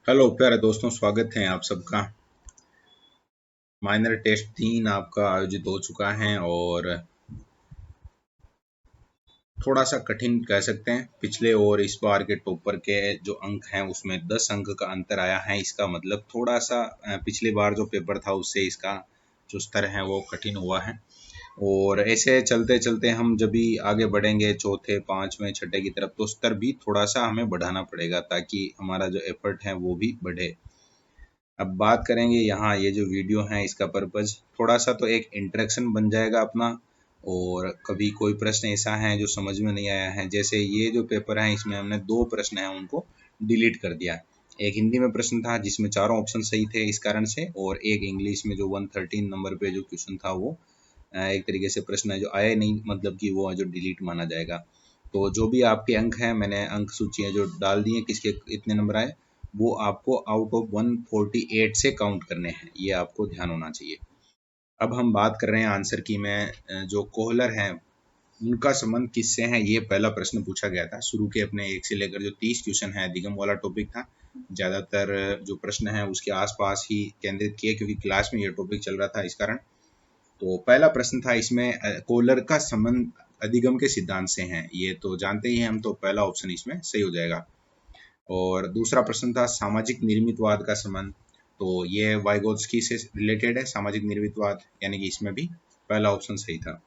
Hello प्यारे दोस्तों, स्वागत है आप सबका। माइनर टेस्ट 3 आपका आयोजित हो चुका है और थोड़ा सा कठिन कह सकते हैं। पिछले और इस बार के टॉपर के जो अंक हैं उसमें 10 अंक का अंतर आया है। इसका मतलब थोड़ा सा पिछले बार जो पेपर था उससे इसका जो स्तर है वो कठिन हुआ है। और ऐसे चलते चलते हम जब भी आगे बढ़ेंगे चौथे पांचवें छठे की तरफ, तो स्तर भी थोड़ा सा हमें बढ़ाना पड़ेगा ताकि हमारा जो एफर्ट है वो भी बढ़े। अब बात करेंगे यहाँ ये जो वीडियो है इसका पर्पज़ थोड़ा सा तो एक इंटरेक्शन बन जाएगा अपना। और कभी कोई प्रश्न ऐसा है जो समझ में नहीं आया है, जैसे ये जो पेपर है इसमें हमने 2 प्रश्न हैं उनको डिलीट कर दिया। एक हिंदी में प्रश्न था जिसमें चारों ऑप्शन सही थे इस कारण से, और एक इंग्लिश में जो 113 नंबर पे जो क्वेश्चन था वो एक तरीके से प्रश्न है जो आया नहीं, मतलब कि वो जो डिलीट माना जाएगा। तो जो भी आपके अंक हैं मैंने अंक सूची जो डाल दी है किसके इतने नंबर आए, वो आपको आउट ऑफ 148 से काउंट करने हैं, ये आपको ध्यान होना चाहिए। अब हम बात कर रहे हैं आंसर की। मैं जो कोहलर हैं उनका संबंध किससे है, ये पहला प्रश्न पूछा गया था। शुरू के अपने 1 से लेकर जो 30 क्वेश्चन है अधिगम वाला टॉपिक था। ज़्यादातर जो प्रश्न है उसके आसपास ही केंद्रित किए क्योंकि क्लास में ये टॉपिक चल रहा था इस कारण। तो पहला प्रश्न था इसमें कोहलर का संबंध अधिगम के सिद्धांत से है, ये तो जानते ही हैं हम, तो पहला ऑप्शन इसमें सही हो जाएगा। और दूसरा प्रश्न था सामाजिक निर्मितवाद का संबंध, तो ये वाइगोत्स्की से रिलेटेड है सामाजिक निर्मितवाद, यानी कि इसमें भी पहला ऑप्शन सही था।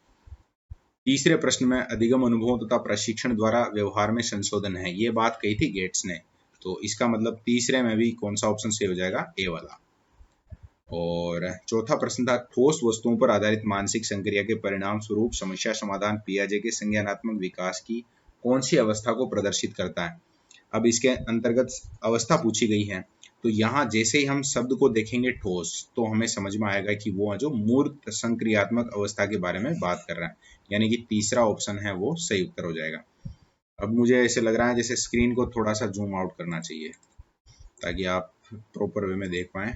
तीसरे प्रश्न में अधिगम अनुभव तथा प्रशिक्षण द्वारा व्यवहार में संशोधन है, ये बात कही थी गेट्स ने, तो इसका मतलब तीसरे में भी कौन सा ऑप्शन सही हो जाएगा, ए वाला। और चौथा प्रश्न था ठोस वस्तुओं पर आधारित मानसिक संक्रिया के परिणाम स्वरूप समस्या समाधान पियाजे के संज्ञानात्मक विकास की कौन सी अवस्था को प्रदर्शित करता है। अब इसके अंतर्गत अवस्था पूछी गई है, तो यहाँ जैसे ही हम शब्द को देखेंगे ठोस, तो हमें समझ में आएगा कि वो जो मूर्त संक्रियात्मक अवस्था के बारे में बात कर रहा है, यानी कि तीसरा ऑप्शन है वो सही उत्तर हो जाएगा। अब मुझे ऐसे लग रहा है जैसे स्क्रीन को थोड़ा सा जूम आउट करना चाहिए ताकि आप प्रॉपर वे में देख पाएं।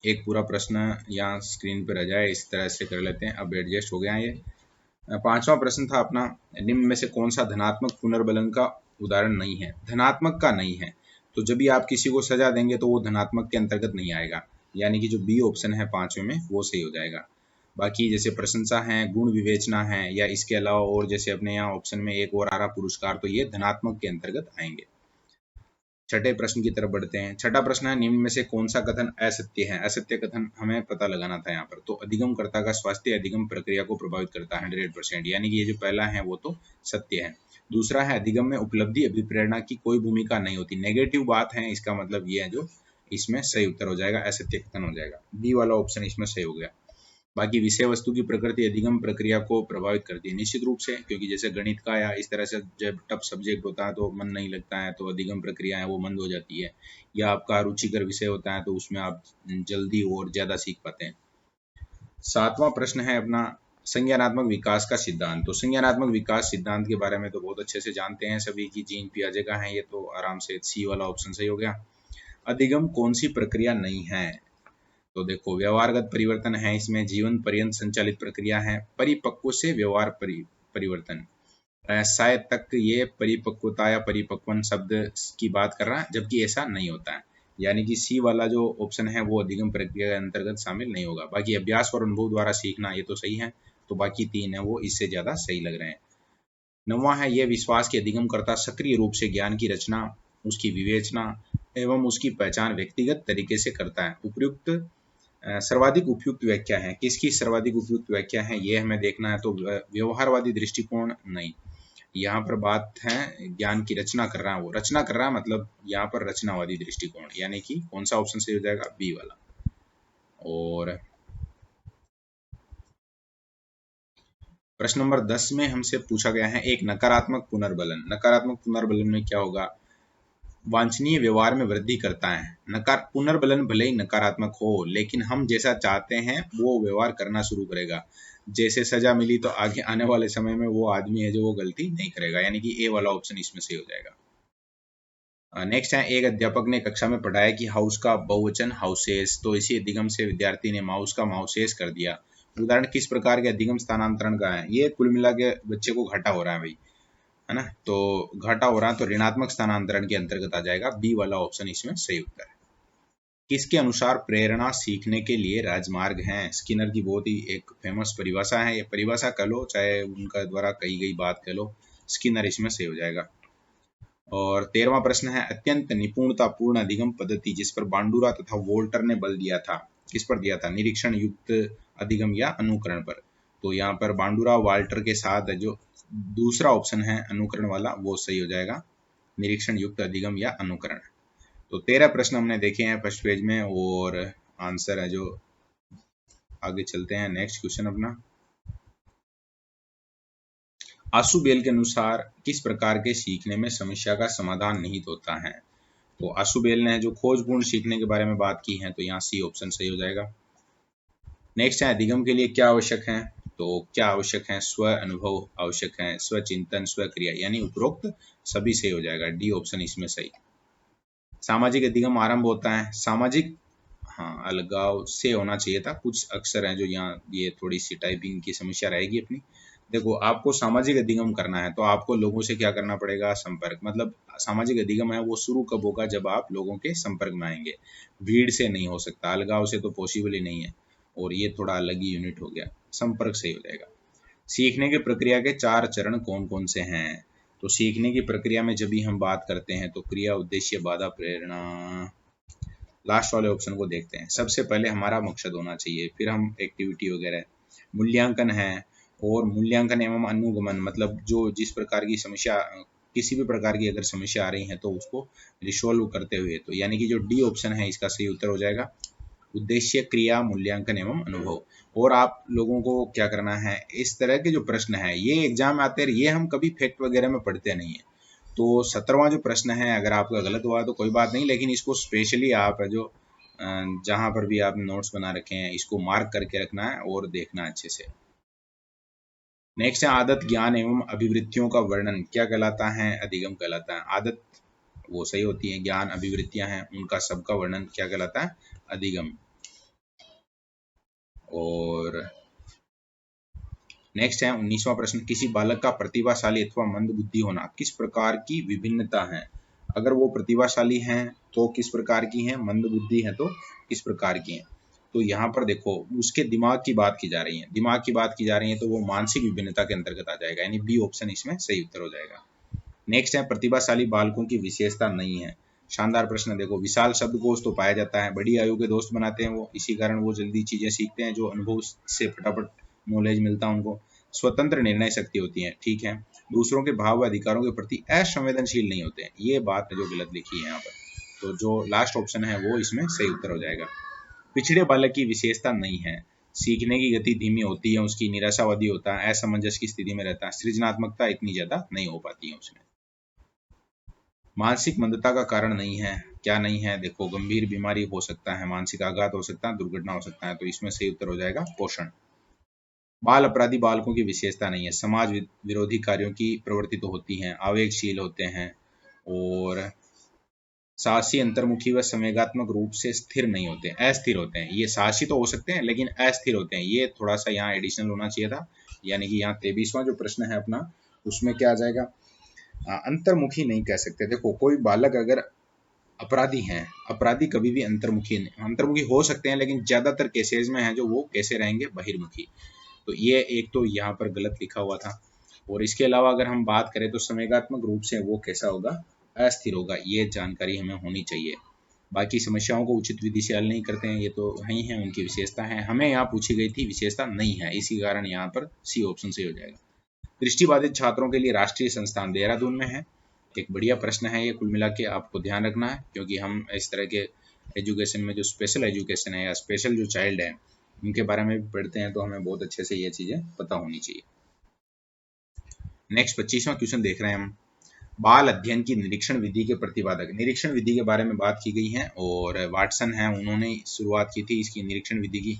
एक पूरा प्रश्न यहाँ स्क्रीन पर आ जाए, इस तरह से कर लेते हैं। अब एडजस्ट हो गया है ये। पांचवा प्रश्न था अपना, निम्न में से कौन सा धनात्मक पुनर्बलन का उदाहरण नहीं है। धनात्मक का नहीं है, तो जब भी आप किसी को सजा देंगे तो वो धनात्मक के अंतर्गत नहीं आएगा, यानी कि जो बी ऑप्शन है पांचवें में वो सही हो जाएगा। बाकी जैसे प्रशंसा है, गुण विवेचना है, या इसके अलावा और जैसे अपने यहाँ ऑप्शन में एक और आ रहा पुरस्कार, तो ये धनात्मक के अंतर्गत आएंगे। छठे प्रश्न की तरफ बढ़ते हैं। छठा प्रश्न है निम्न में से कौन सा कथन असत्य है। असत्य कथन हमें पता लगाना था यहाँ पर। तो अधिगमकर्ता का स्वास्थ्य अधिगम प्रक्रिया को प्रभावित करता है 100%, यानी कि ये जो पहला है वो तो सत्य है। दूसरा है अधिगम में उपलब्धि अभिप्रेरणा की कोई भूमिका नहीं होती, नेगेटिव बात है, इसका मतलब ये है जो इसमें सही उत्तर हो जाएगा, असत्य कथन हो जाएगा। बी वाला ऑप्शन इसमें सही हो गया। बाकी विषय वस्तु की प्रकृति अधिगम प्रक्रिया को प्रभावित करती है निश्चित रूप से, क्योंकि जैसे गणित का या इस तरह से जब टफ सब्जेक्ट होता है तो मन नहीं लगता है, तो अधिगम प्रक्रिया है वो मंद हो जाती है। या आपका रुचिकर विषय होता है तो उसमें आप जल्दी और ज़्यादा सीख पाते हैं। सातवां प्रश्न है अपना संज्ञानात्मक विकास का सिद्धांत। तो संज्ञानात्मक विकास सिद्धांत के बारे में तो बहुत अच्छे से जानते हैं सभी की, जीन पियाजे का है ये, तो आराम से सी वाला ऑप्शन सही हो गया। अधिगम कौन सी प्रक्रिया नहीं है, तो देखो व्यवहारगत परिवर्तन है इसमें, जीवन पर्यंत संचालित प्रक्रिया है, परिपक्व से व्यवहार परिवर्तन। शायद तक ये परिपक्वता या परिपक्वन शब्द की बात कर रहा है, जबकि ऐसा नहीं होता है, यानी कि सी वाला जो ऑप्शन है वो अधिगम प्रक्रिया के अंतर्गत शामिल नहीं होगा। बाकी अभ्यास और अनुभव द्वारा सीखना ये तो सही है, तो बाकी 3 है वो इससे ज्यादा सही लग रहे हैं। नौवां है यह विश्वास की अधिगम करता सक्रिय रूप से ज्ञान की रचना, उसकी विवेचना एवं उसकी पहचान व्यक्तिगत तरीके से करता है। उपयुक्त सर्वाधिक उपयुक्त व्याख्या है, किसकी सर्वाधिक उपयुक्त व्याख्या है ये हमें देखना है, तो व्यवहारवादी दृष्टिकोण नहीं। यहाँ पर बात है ज्ञान की रचना कर रहा है, वो रचना कर रहा है, मतलब यहाँ पर रचनावादी दृष्टिकोण, यानी कि कौन सा ऑप्शन सही हो जाएगा, बी वाला। और प्रश्न नंबर 10 में हमसे पूछा गया है एक नकारात्मक पुनर्बलन। नकारात्मक पुनर्बलन में क्या होगा, वांछनीय व्यवहार में वृद्धि करता है। नकार पुनर्बलन भले ही नकारात्मक हो, लेकिन हम जैसा चाहते हैं वो व्यवहार करना शुरू करेगा। जैसे सजा मिली तो आगे आने वाले समय में वो आदमी है जो वो गलती नहीं करेगा, यानी कि ए वाला ऑप्शन इसमें सही हो जाएगा। नेक्स्ट है एक अध्यापक ने कक्षा में पढ़ाया कि हाउस का बहुवचन हाउसेस, तो इसी अधिगम से विद्यार्थी ने माउस का माउसेस कर दिया। उदाहरण किस प्रकार के अधिगम स्थानांतरण का है, ये कुल मिला के बच्चे को घाटा हो रहा है भाई। है ना। तो घाटा हो रहा है तो ऋणात्मक स्थानांतरण के अंतर्गत आ जाएगा, बी वाला ऑप्शन इसमें सही उत्तर है। किसके अनुसार प्रेरणा सीखने के लिए राजमार्ग हैं? स्किनर की बहुत ही एक फेमस परिभाषा है, ये परिभाषा कह लो चाहे उनका द्वारा कही गई बात कह लो, स्किनर इसमें सही हो जाएगा। और 13वां प्रश्न है, अत्यंत निपुणतापूर्ण अधिगम पद्धति जिस पर बांडुरा तथा वोल्टर ने बल दिया था, किस पर दिया था? निरीक्षण युक्त अधिगम या अनुकरण पर। तो यहाँ पर बांडुरा वाल्टर के साथ जो दूसरा ऑप्शन है अनुकरण वाला वो सही हो जाएगा, निरीक्षण युक्त अधिगम या अनुकरण। तो 13 प्रश्न हमने देखे हैं फर्स्ट पेज में और आंसर है जो, आगे चलते हैं नेक्स्ट क्वेश्चन अपना। आशुबेल के अनुसार किस प्रकार के सीखने में समस्या का समाधान निहित होता है? तो आशुबेल ने जो खोजपूर्ण सीखने के बारे में बात की है तो यहाँ सी ऑप्शन सही हो जाएगा। नेक्स्ट है, अधिगम के लिए क्या आवश्यक है? तो क्या आवश्यक है? स्व अनुभव आवश्यक है, स्व चिंतन, स्व क्रिया, यानी उपरोक्त सभी सही हो जाएगा, डी ऑप्शन इसमें सही। सामाजिक अधिगम आरंभ होता है, सामाजिक, हाँ अलगाव से होना चाहिए था, कुछ अक्षर हैं जो यहाँ, ये थोड़ी सी टाइपिंग की समस्या रहेगी अपनी। देखो आपको सामाजिक अधिगम करना है तो आपको लोगों से क्या करना पड़ेगा? संपर्क, मतलब सामाजिक अधिगम है वो शुरू कब होगा? जब आप लोगों के संपर्क में आएंगे, भीड़ से नहीं हो सकता, अलगाव से तो पॉसिबल ही नहीं है, और ये थोड़ा अलग ही यूनिट हो गया, संपर्क सही हो जाएगा। सीखने की प्रक्रिया के 4 चरण कौन कौन से हैं? तो सीखने की प्रक्रिया में जब भी हम बात करते हैं तो क्रिया, उद्देश्य, बाधा, प्रेरणा, लास्ट वाले ऑप्शन को देखते हैं। सबसे पहले हमारा मकसद होना चाहिए, फिर हम एक्टिविटी वगैरह, मूल्यांकन है, और मूल्यांकन एवं अनुगमन, मतलब जो जिस प्रकार की समस्या, किसी भी प्रकार की अगर समस्या आ रही है तो उसको रिसोल्व करते हुए, तो यानी कि जो डी ऑप्शन है इसका सही उत्तर हो जाएगा, उद्देश्य, क्रिया, मूल्यांकन एवं अनुभव। और आप लोगों को क्या करना है, इस तरह के जो प्रश्न है ये एग्जाम में आते हैं, ये हम कभी फैक्ट वगैरह में पढ़ते नहीं है। तो 17वां जो प्रश्न है अगर आपका गलत हुआ तो कोई बात नहीं, लेकिन इसको स्पेशली आप जो जहां पर भी आप नोट्स बना रखे हैं इसको मार्क करके रखना है और देखना अच्छे से। नेक्स्ट है, आदत, ज्ञान एवं अभिवृत्तियों का वर्णन क्या कहलाता है? अधिगम कहलाता है। आदत वो सही होती है, ज्ञान, अभिवृत्तियां हैं उनका सबका वर्णन क्या कहलाता है? अधिगम। और नेक्स्ट है 19वां प्रश्न, किसी बालक का प्रतिभाशाली अथवा मंद बुद्धि होना किस प्रकार की विभिन्नता है? अगर वो प्रतिभाशाली हैं तो किस प्रकार की हैं, मंद बुद्धि है तो किस प्रकार की हैं? तो यहाँ पर देखो उसके दिमाग की बात की जा रही है, दिमाग की बात की जा रही है तो वो मानसिक विभिन्नता के अंतर्गत आ जाएगा, यानी बी ऑप्शन इसमें सही उत्तर हो जाएगा। नेक्स्ट है, प्रतिभाशाली बालकों की विशेषता नहीं है। शानदार प्रश्न। देखो विशाल शब्दकोश तो पाया जाता है, बड़ी आयु के दोस्त बनाते हैं वो, इसी कारण वो जल्दी चीजें सीखते हैं, जो अनुभव से फटाफट नॉलेज मिलता है उनको। स्वतंत्र निर्णय शक्ति होती है, ठीक है। दूसरों के भाव व अधिकारों के प्रति असंवेदनशील नहीं होते हैं, ये बात है जो गलत लिखी है यहाँ पर, तो जो लास्ट ऑप्शन है वो इसमें सही उत्तर हो जाएगा। पिछड़े बालक की विशेषता नहीं है, सीखने की गति धीमी होती है उसकी, निराशावादी होता है, असमंजस की स्थिति में रहता है, सृजनात्मकता इतनी ज्यादा नहीं हो पाती है उसमें। मानसिक मंदता का कारण नहीं है, क्या नहीं है? देखो गंभीर बीमारी हो सकता है, मानसिक आघात हो सकता है, दुर्घटना हो सकता है, तो इसमें सही उत्तर हो जाएगा पोषण। बाल अपराधी बालकों की विशेषता नहीं है, समाज विरोधी कार्यों की प्रवृत्ति तो होती है, आवेगशील होते हैं, और साहसी, अंतर्मुखी व संवेगात्मक रूप से स्थिर नहीं होते, अस्थिर होते हैं। ये साहसी तो हो सकते हैं लेकिन अस्थिर होते हैं, ये थोड़ा सा यहाँ एडिशनल होना चाहिए था। यानी कि यहाँ 23वां जो प्रश्न है अपना उसमें क्या आ जाएगा? अंतर्मुखी नहीं कह सकते। देखो कोई बालक अगर अपराधी हैं, अपराधी कभी भी अंतर्मुखी हो सकते हैं, लेकिन ज्यादातर केसेज में है जो वो कैसे रहेंगे? बहिर्मुखी। तो ये एक तो यहाँ पर गलत लिखा हुआ था। और इसके अलावा अगर हम बात करें तो संवेगात्मक रूप से वो कैसा होगा? अस्थिर होगा, ये जानकारी हमें होनी चाहिए। बाकी समस्याओं को उचित विधि से हल नहीं करते हैं, ये तो नहीं है, उनकी विशेषता है, हमें यहाँ पूछी गई थी विशेषता नहीं है, इसी कारण यहाँ पर सी ऑप्शन से हो जाएगा। दृष्टिबाधित छात्रों के लिए राष्ट्रीय संस्थान देहरादून में है, एक बढ़िया प्रश्न है ये, कुल मिला के आपको ध्यान रखना है, क्योंकि हम इस तरह के एजुकेशन में जो स्पेशल एजुकेशन है या स्पेशल जो चाइल्ड है उनके बारे में पढ़ते हैं तो हमें बहुत अच्छे से ये चीजें पता होनी चाहिए। नेक्स्ट 25वां क्वेश्चन देख रहे हैं हम, बाल अध्ययन की निरीक्षण विधि के प्रतिपादक। निरीक्षण विधि के बारे में बात की गई है और वाटसन है उन्होंने शुरुआत की थी इसकी निरीक्षण विधि की।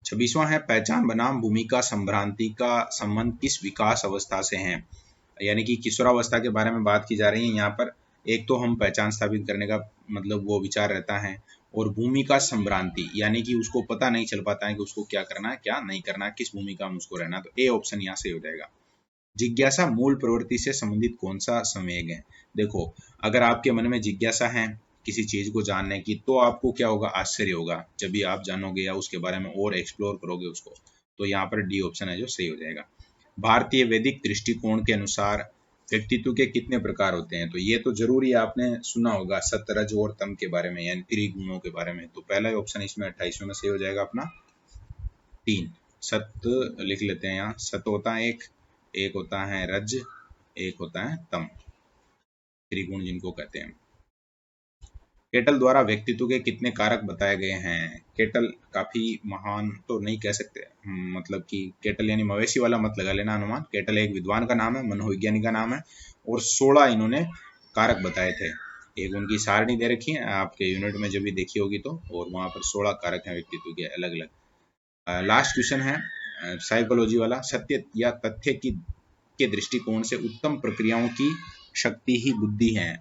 26वां है, पहचान बनाम भूमिका संभ्रांति का संबंध किस विकास अवस्था से है? यानी कि किशोरावस्था के बारे में बात की जा रही है यहाँ पर। एक तो हम पहचान स्थापित करने का मतलब वो विचार रहता है, और भूमिका संभ्रांति, यानी कि उसको पता नहीं चल पाता है कि उसको क्या करना है क्या नहीं करना है, किस भूमिका में उसको रहना है। तो ए ऑप्शन यहाँ से हो जाएगा। जिज्ञासा मूल प्रवृत्ति से संबंधित कौन सा संवेग है? देखो, अगर आपके मन में जिज्ञासा है किसी चीज को जानने की, तो आपको क्या होगा, आश्चर्य होगा जब भी आप जानोगे या उसके बारे में और एक्सप्लोर करोगे उसको। तो यहाँ पर डी ऑप्शन है जो सही हो जाएगा। भारतीय वैदिक दृष्टिकोण के अनुसार व्यक्तित्व के कितने प्रकार होते हैं? तो ये तो जरूरी आपने सुना होगा, सत्य, रज और तम के बारे में, यानी त्रिगुणों के बारे में। तो पहला ऑप्शन इसमें 28वें में सही हो जाएगा अपना 3। सत्य लिख लेते हैं यहाँ। सत्य होता है एक होता है रज, एक होता है तम, त्रिगुण जिनको कहते हैं। केटल द्वारा व्यक्तित्व के कितने कारक बताए गए हैं? केटल काफी महान तो नहीं कह सकते, मतलब कि केटल यानी मवेशी वाला मत लगा लेना अनुमान। केटल एक विद्वान का नाम है, मनोविज्ञानी का नाम है, और 16 इन्होंने कारक बताए थे। एक उनकी सारणी दे रखी है आपके यूनिट में जब भी देखी होगी तो, और वहां पर 16 कारक हैं व्यक्तित्व के अलग अलग। लास्ट क्वेश्चन है साइकोलॉजी वाला। सत्य या तथ्य की के दृष्टिकोण से उत्तम प्रक्रियाओं की शक्ति ही बुद्धि है,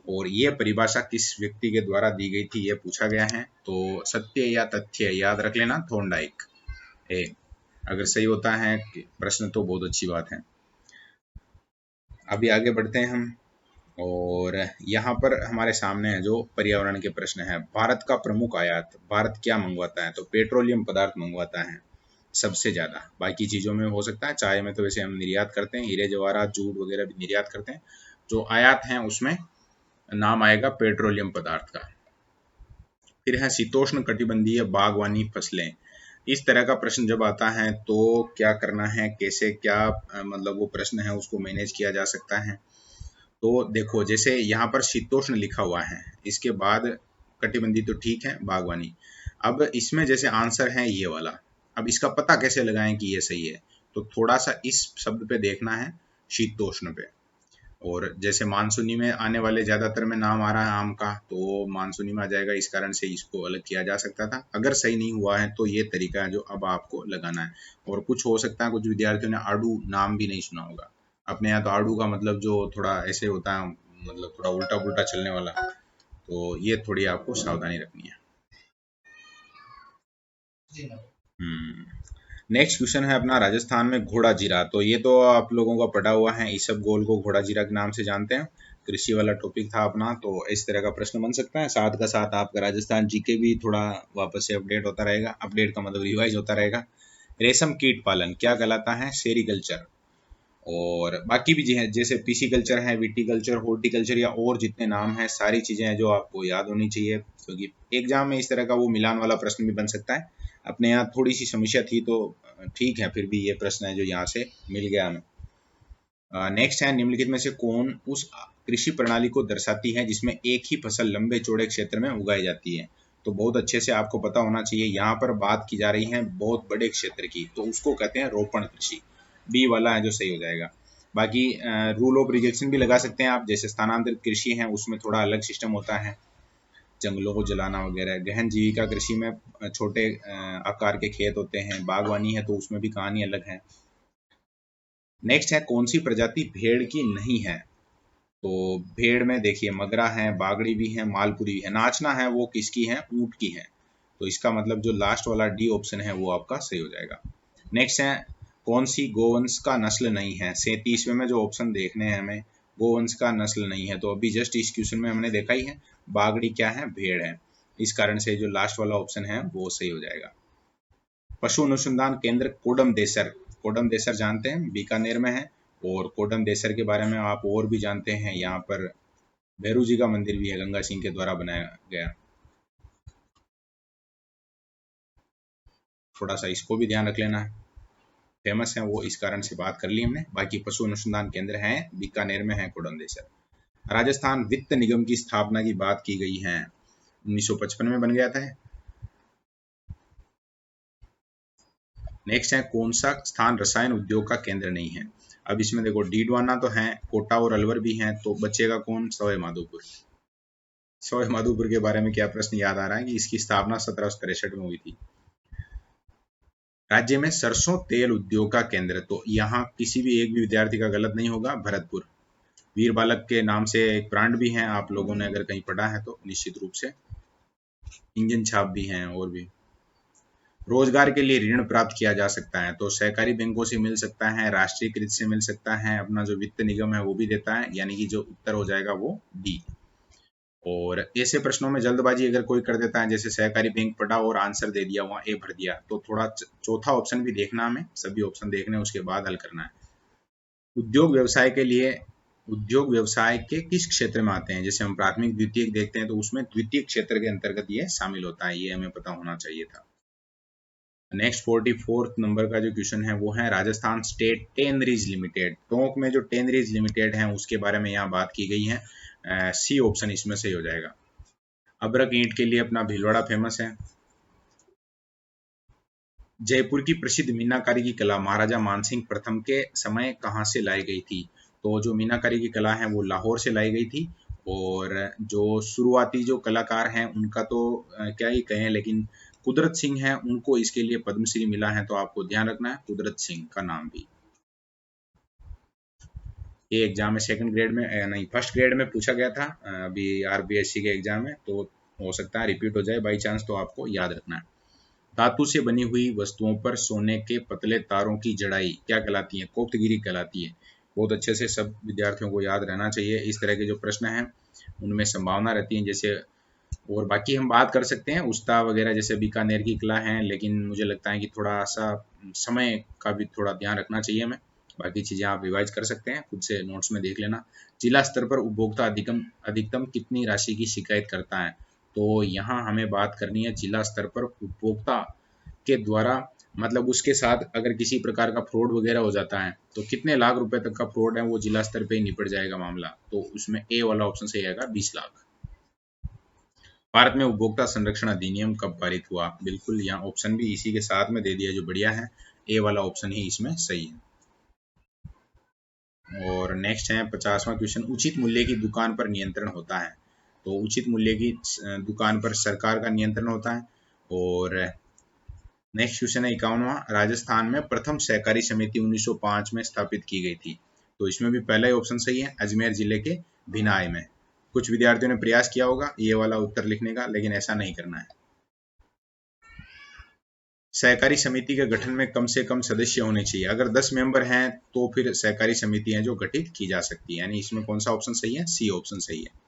और ये परिभाषा किस व्यक्ति के द्वारा दी गई थी, ये पूछा गया है। तो सत्य या तथ्य याद रख लेना, थॉर्नडाइक। अगर सही होता है प्रश्न तो बहुत अच्छी बात है। अभी आगे बढ़ते हैं हम, और यहाँ पर हमारे सामने है जो पर्यावरण के प्रश्न है। भारत का प्रमुख आयात, भारत क्या मंगवाता है? तो पेट्रोलियम पदार्थ मंगवाता है सबसे ज्यादा। बाकी चीजों में हो सकता है, चाय में तो वैसे हम निर्यात करते हैं, हीरे जवाहरात जूट वगैरह भी निर्यात करते हैं। जो आयात हैं उसमें नाम आएगा पेट्रोलियम पदार्थ का। फिर है शीतोष्ण कटिबंधीय बागवानी फसलें। इस तरह का प्रश्न जब आता है तो क्या करना है, कैसे क्या मतलब वो प्रश्न है उसको मैनेज किया जा सकता है। तो देखो, जैसे यहाँ पर शीतोष्ण लिखा हुआ है, इसके बाद कटिबंधी तो ठीक है, बागवानी। अब इसमें जैसे आंसर है ये वाला, अब इसका पता कैसे लगाएं कि ये सही है? तो थोड़ा सा इस शब्द पे देखना है, शीतोष्ण पे। और जैसे मानसूनी में आने वाले ज्यादातर में नाम आ रहा है आम का, तो मानसूनी में आ जाएगा, इस कारण से इसको अलग किया जा सकता था। अगर सही नहीं हुआ है तो ये तरीका है जो अब आपको लगाना है। और कुछ हो सकता है कुछ विद्यार्थियों ने आड़ू नाम भी नहीं सुना होगा। अपने यहाँ तो आड़ू का मतलब जो थोड़ा ऐसे होता है, मतलब थोड़ा उल्टा पुल्टा चलने वाला। तो ये थोड़ी आपको सावधानी रखनी है। नेक्स्ट क्वेश्चन है अपना, राजस्थान में घोड़ा जीरा। तो ये तो आप लोगों का पढ़ा हुआ है, ईसब गोल को घोड़ा जीरा के नाम से जानते हैं। कृषि वाला टॉपिक था अपना, तो इस तरह का प्रश्न बन सकता है। साथ का साथ आपका राजस्थान जीके भी थोड़ा वापस से अपडेट होता रहेगा। अपडेट का मतलब रिवाइज होता रहेगा। रेशम कीट पालन क्या कहलाता है? सेरीकल्चर। और बाकी भी जी है, जैसे पीसी कल्चर है, विटीकल्चर, हॉर्टिकल्चर, या और जितने नाम हैं, सारी चीजें हैं जो आपको याद होनी चाहिए, क्योंकि एग्जाम में इस तरह का वो मिलान वाला प्रश्न भी बन सकता है। अपने यहाँ थोड़ी सी समस्या थी तो ठीक है, फिर भी ये प्रश्न है जो यहाँ से मिल गया हमें। नेक्स्ट है, निम्नलिखित में से कौन उस कृषि प्रणाली को दर्शाती है जिसमें एक ही फसल लंबे चौड़े क्षेत्र में उगाई जाती है? तो बहुत अच्छे से आपको पता होना चाहिए, यहाँ पर बात की जा रही है बहुत बड़े क्षेत्र की, तो उसको कहते हैं रोपण कृषि। बी वाला है जो सही हो जाएगा। बाकी रूल ऑफ रिजेक्शन भी लगा सकते हैं आप, जैसे स्थानांतरित कृषि है उसमें थोड़ा अलग सिस्टम होता है, जंगलों को जलाना वगैरह। गहन जीविका कृषि में छोटे आकार के खेत होते हैं। बागवानी है तो उसमें भी कहानी अलग है। नेक्स्ट है, कौन सी प्रजाति भेड़ की नहीं है? तो भेड़ में देखिए मगरा है, बागड़ी भी है, मालपुरी भी है। नाचना है वो किसकी है? ऊंट की है। तो इसका मतलब जो लास्ट वाला डी ऑप्शन है वो आपका सही हो जाएगा। नेक्स्ट है, कौन सी गोवंश का नस्ल नहीं है? 37वें में जो ऑप्शन देखने हैं हमें, गोवंश का नस्ल नहीं है, तो अभी जस्ट इस क्वेश्चन में हमने देखा ही है, बागड़ी क्या है? भेड़ है। इस कारण से जो लास्ट वाला ऑप्शन है वो सही हो जाएगा। पशु अनुसंधान केंद्र कोडम देसर, कोडम देसर जानते हैं, बीकानेर में है। और कोडम देसर के बारे में आप और भी जानते हैं, यहाँ पर भैरू जी का मंदिर भी है, गंगा सिंह के द्वारा बनाया गया। थोड़ा सा इसको भी ध्यान रख लेना है, फेमस है वो, इस कारण से बात कर ली हमने। बाकी पशु अनुसंधान केंद्र है बीकानेर में है कोडम देसर। राजस्थान वित्त निगम की स्थापना की बात की गई है, 1955 में बन गया था। नेक्स्ट है, कौन सा स्थान रसायन उद्योग का केंद्र नहीं है? अब इसमें देखो डीडवाना तो है, कोटा और अलवर भी हैं, तो बचेगा कौन? सवाई माधोपुर। सवाई माधोपुर के बारे में क्या प्रश्न याद आ रहा है कि इसकी स्थापना 1763 में हुई थी। राज्य में सरसों तेल उद्योग का केंद्र, तो यहाँ किसी भी एक भी विद्यार्थी का गलत नहीं होगा, भरतपुर। वीर बालक के नाम से एक ब्रांड भी है, आप लोगों ने अगर कहीं पढ़ा है तो निश्चित रूप से। इंजन छाप भी हैं और भी। रोजगार के लिए ऋण प्राप्त किया जा सकता है तो सहकारी बैंकों से मिल सकता है, राष्ट्रीयकृत से मिल सकता है, अपना जो वित्त निगम है वो भी देता है, यानी कि जो उत्तर हो जाएगा वो डी। और ऐसे प्रश्नों में जल्दबाजी अगर कोई कर देता है, जैसे सहकारी बैंक पढ़ा और आंसर दे दिया, वहां ए भर दिया, तो थोड़ा चौथा ऑप्शन भी देखना, हमें सभी ऑप्शन देखने उसके बाद हल करना है। उद्योग व्यवसाय के लिए, उद्योग व्यवसाय के किस क्षेत्र में आते हैं, जैसे हम प्राथमिक द्वितीयक देखते हैं तो उसमें द्वितीय क्षेत्र के अंतर्गत ये शामिल होता है, ये हमें पता होना चाहिए था। नेक्स्ट 44 नंबर का जो क्वेश्चन है वो है Rajasthan state tanneries limited, Tonk में जो टेनरीज लिमिटेड है उसके बारे में यहाँ बात की गई है। सी ऑप्शन इसमें सही हो जाएगा। अभ्रक ईंट के लिए अपना भीलवाड़ा फेमस है। जयपुर की प्रसिद्ध मीनाकारी की कला महाराजा मानसिंह प्रथम के समय कहाँ से लाई गई थी, तो जो मीनाकारी की कला है वो लाहौर से लाई गई थी। और जो शुरुआती जो कलाकार हैं उनका तो क्या ही कहें, लेकिन कुदरत सिंह हैं, उनको इसके लिए पद्मश्री मिला है, तो आपको ध्यान रखना है कुदरत सिंह का नाम भी। ये एग्जाम में सेकंड ग्रेड में नहीं, फर्स्ट ग्रेड में पूछा गया था अभी आरबीएससी के एग्जाम में, तो हो सकता है रिपीट हो जाए बाई चांस, तो आपको याद रखना है। धातु से बनी हुई वस्तुओं पर सोने के पतले तारों की जड़ाई क्या कहलाती है, कोप्तगिरी कहलाती है। बहुत अच्छे से सब विद्यार्थियों को याद रहना चाहिए, इस तरह के जो प्रश्न हैं उनमें संभावना रहती है। जैसे और बाकी हम बात कर सकते हैं उस्ता वगैरह, जैसे बीकानेर की किला है, लेकिन मुझे लगता है कि थोड़ा सा समय का भी थोड़ा ध्यान रखना चाहिए हमें। बाकी चीज़ें आप रिवाइज कर सकते हैं, खुद से नोट्स में देख लेना। जिला स्तर पर उपभोक्ता अधिकतम अधिकतम कितनी राशि की शिकायत करता है, तो यहाँ हमें बात करनी है जिला स्तर पर उपभोक्ता के द्वारा, मतलब उसके साथ अगर किसी प्रकार का फ्रॉड वगैरह हो जाता है तो कितने लाख रुपए तक का फ्रॉड है वो जिला स्तर पे ही निपट जाएगा मामला, तो उसमें ए वाला ऑप्शन सही आएगा 20 लाख। भारत में उपभोक्ता संरक्षण अधिनियम कब पारित हुआ, बिल्कुल यहाँ ऑप्शन भी इसी के साथ में दे दिया जो बढ़िया है, ए वाला ऑप्शन ही इसमें सही है। और नेक्स्ट है 50वां क्वेश्चन, उचित मूल्य की दुकान पर नियंत्रण होता है, तो उचित मूल्य की दुकान पर सरकार का नियंत्रण होता है। और नेक्स्ट क्वेश्चन है 51वां, राजस्थान में प्रथम सहकारी समिति 1905 में स्थापित की गई थी, तो इसमें भी पहला ही ऑप्शन सही है, अजमेर जिले के भिनाई में। कुछ विद्यार्थियों ने प्रयास किया होगा ये वाला उत्तर लिखने का, लेकिन ऐसा नहीं करना है। सहकारी समिति के गठन में कम से कम सदस्य होने चाहिए, अगर 10 मेंबर हैं तो फिर सहकारी समिति है जो गठित की जा सकती है, यानी इसमें कौन सा ऑप्शन सही है, सी ऑप्शन सही है।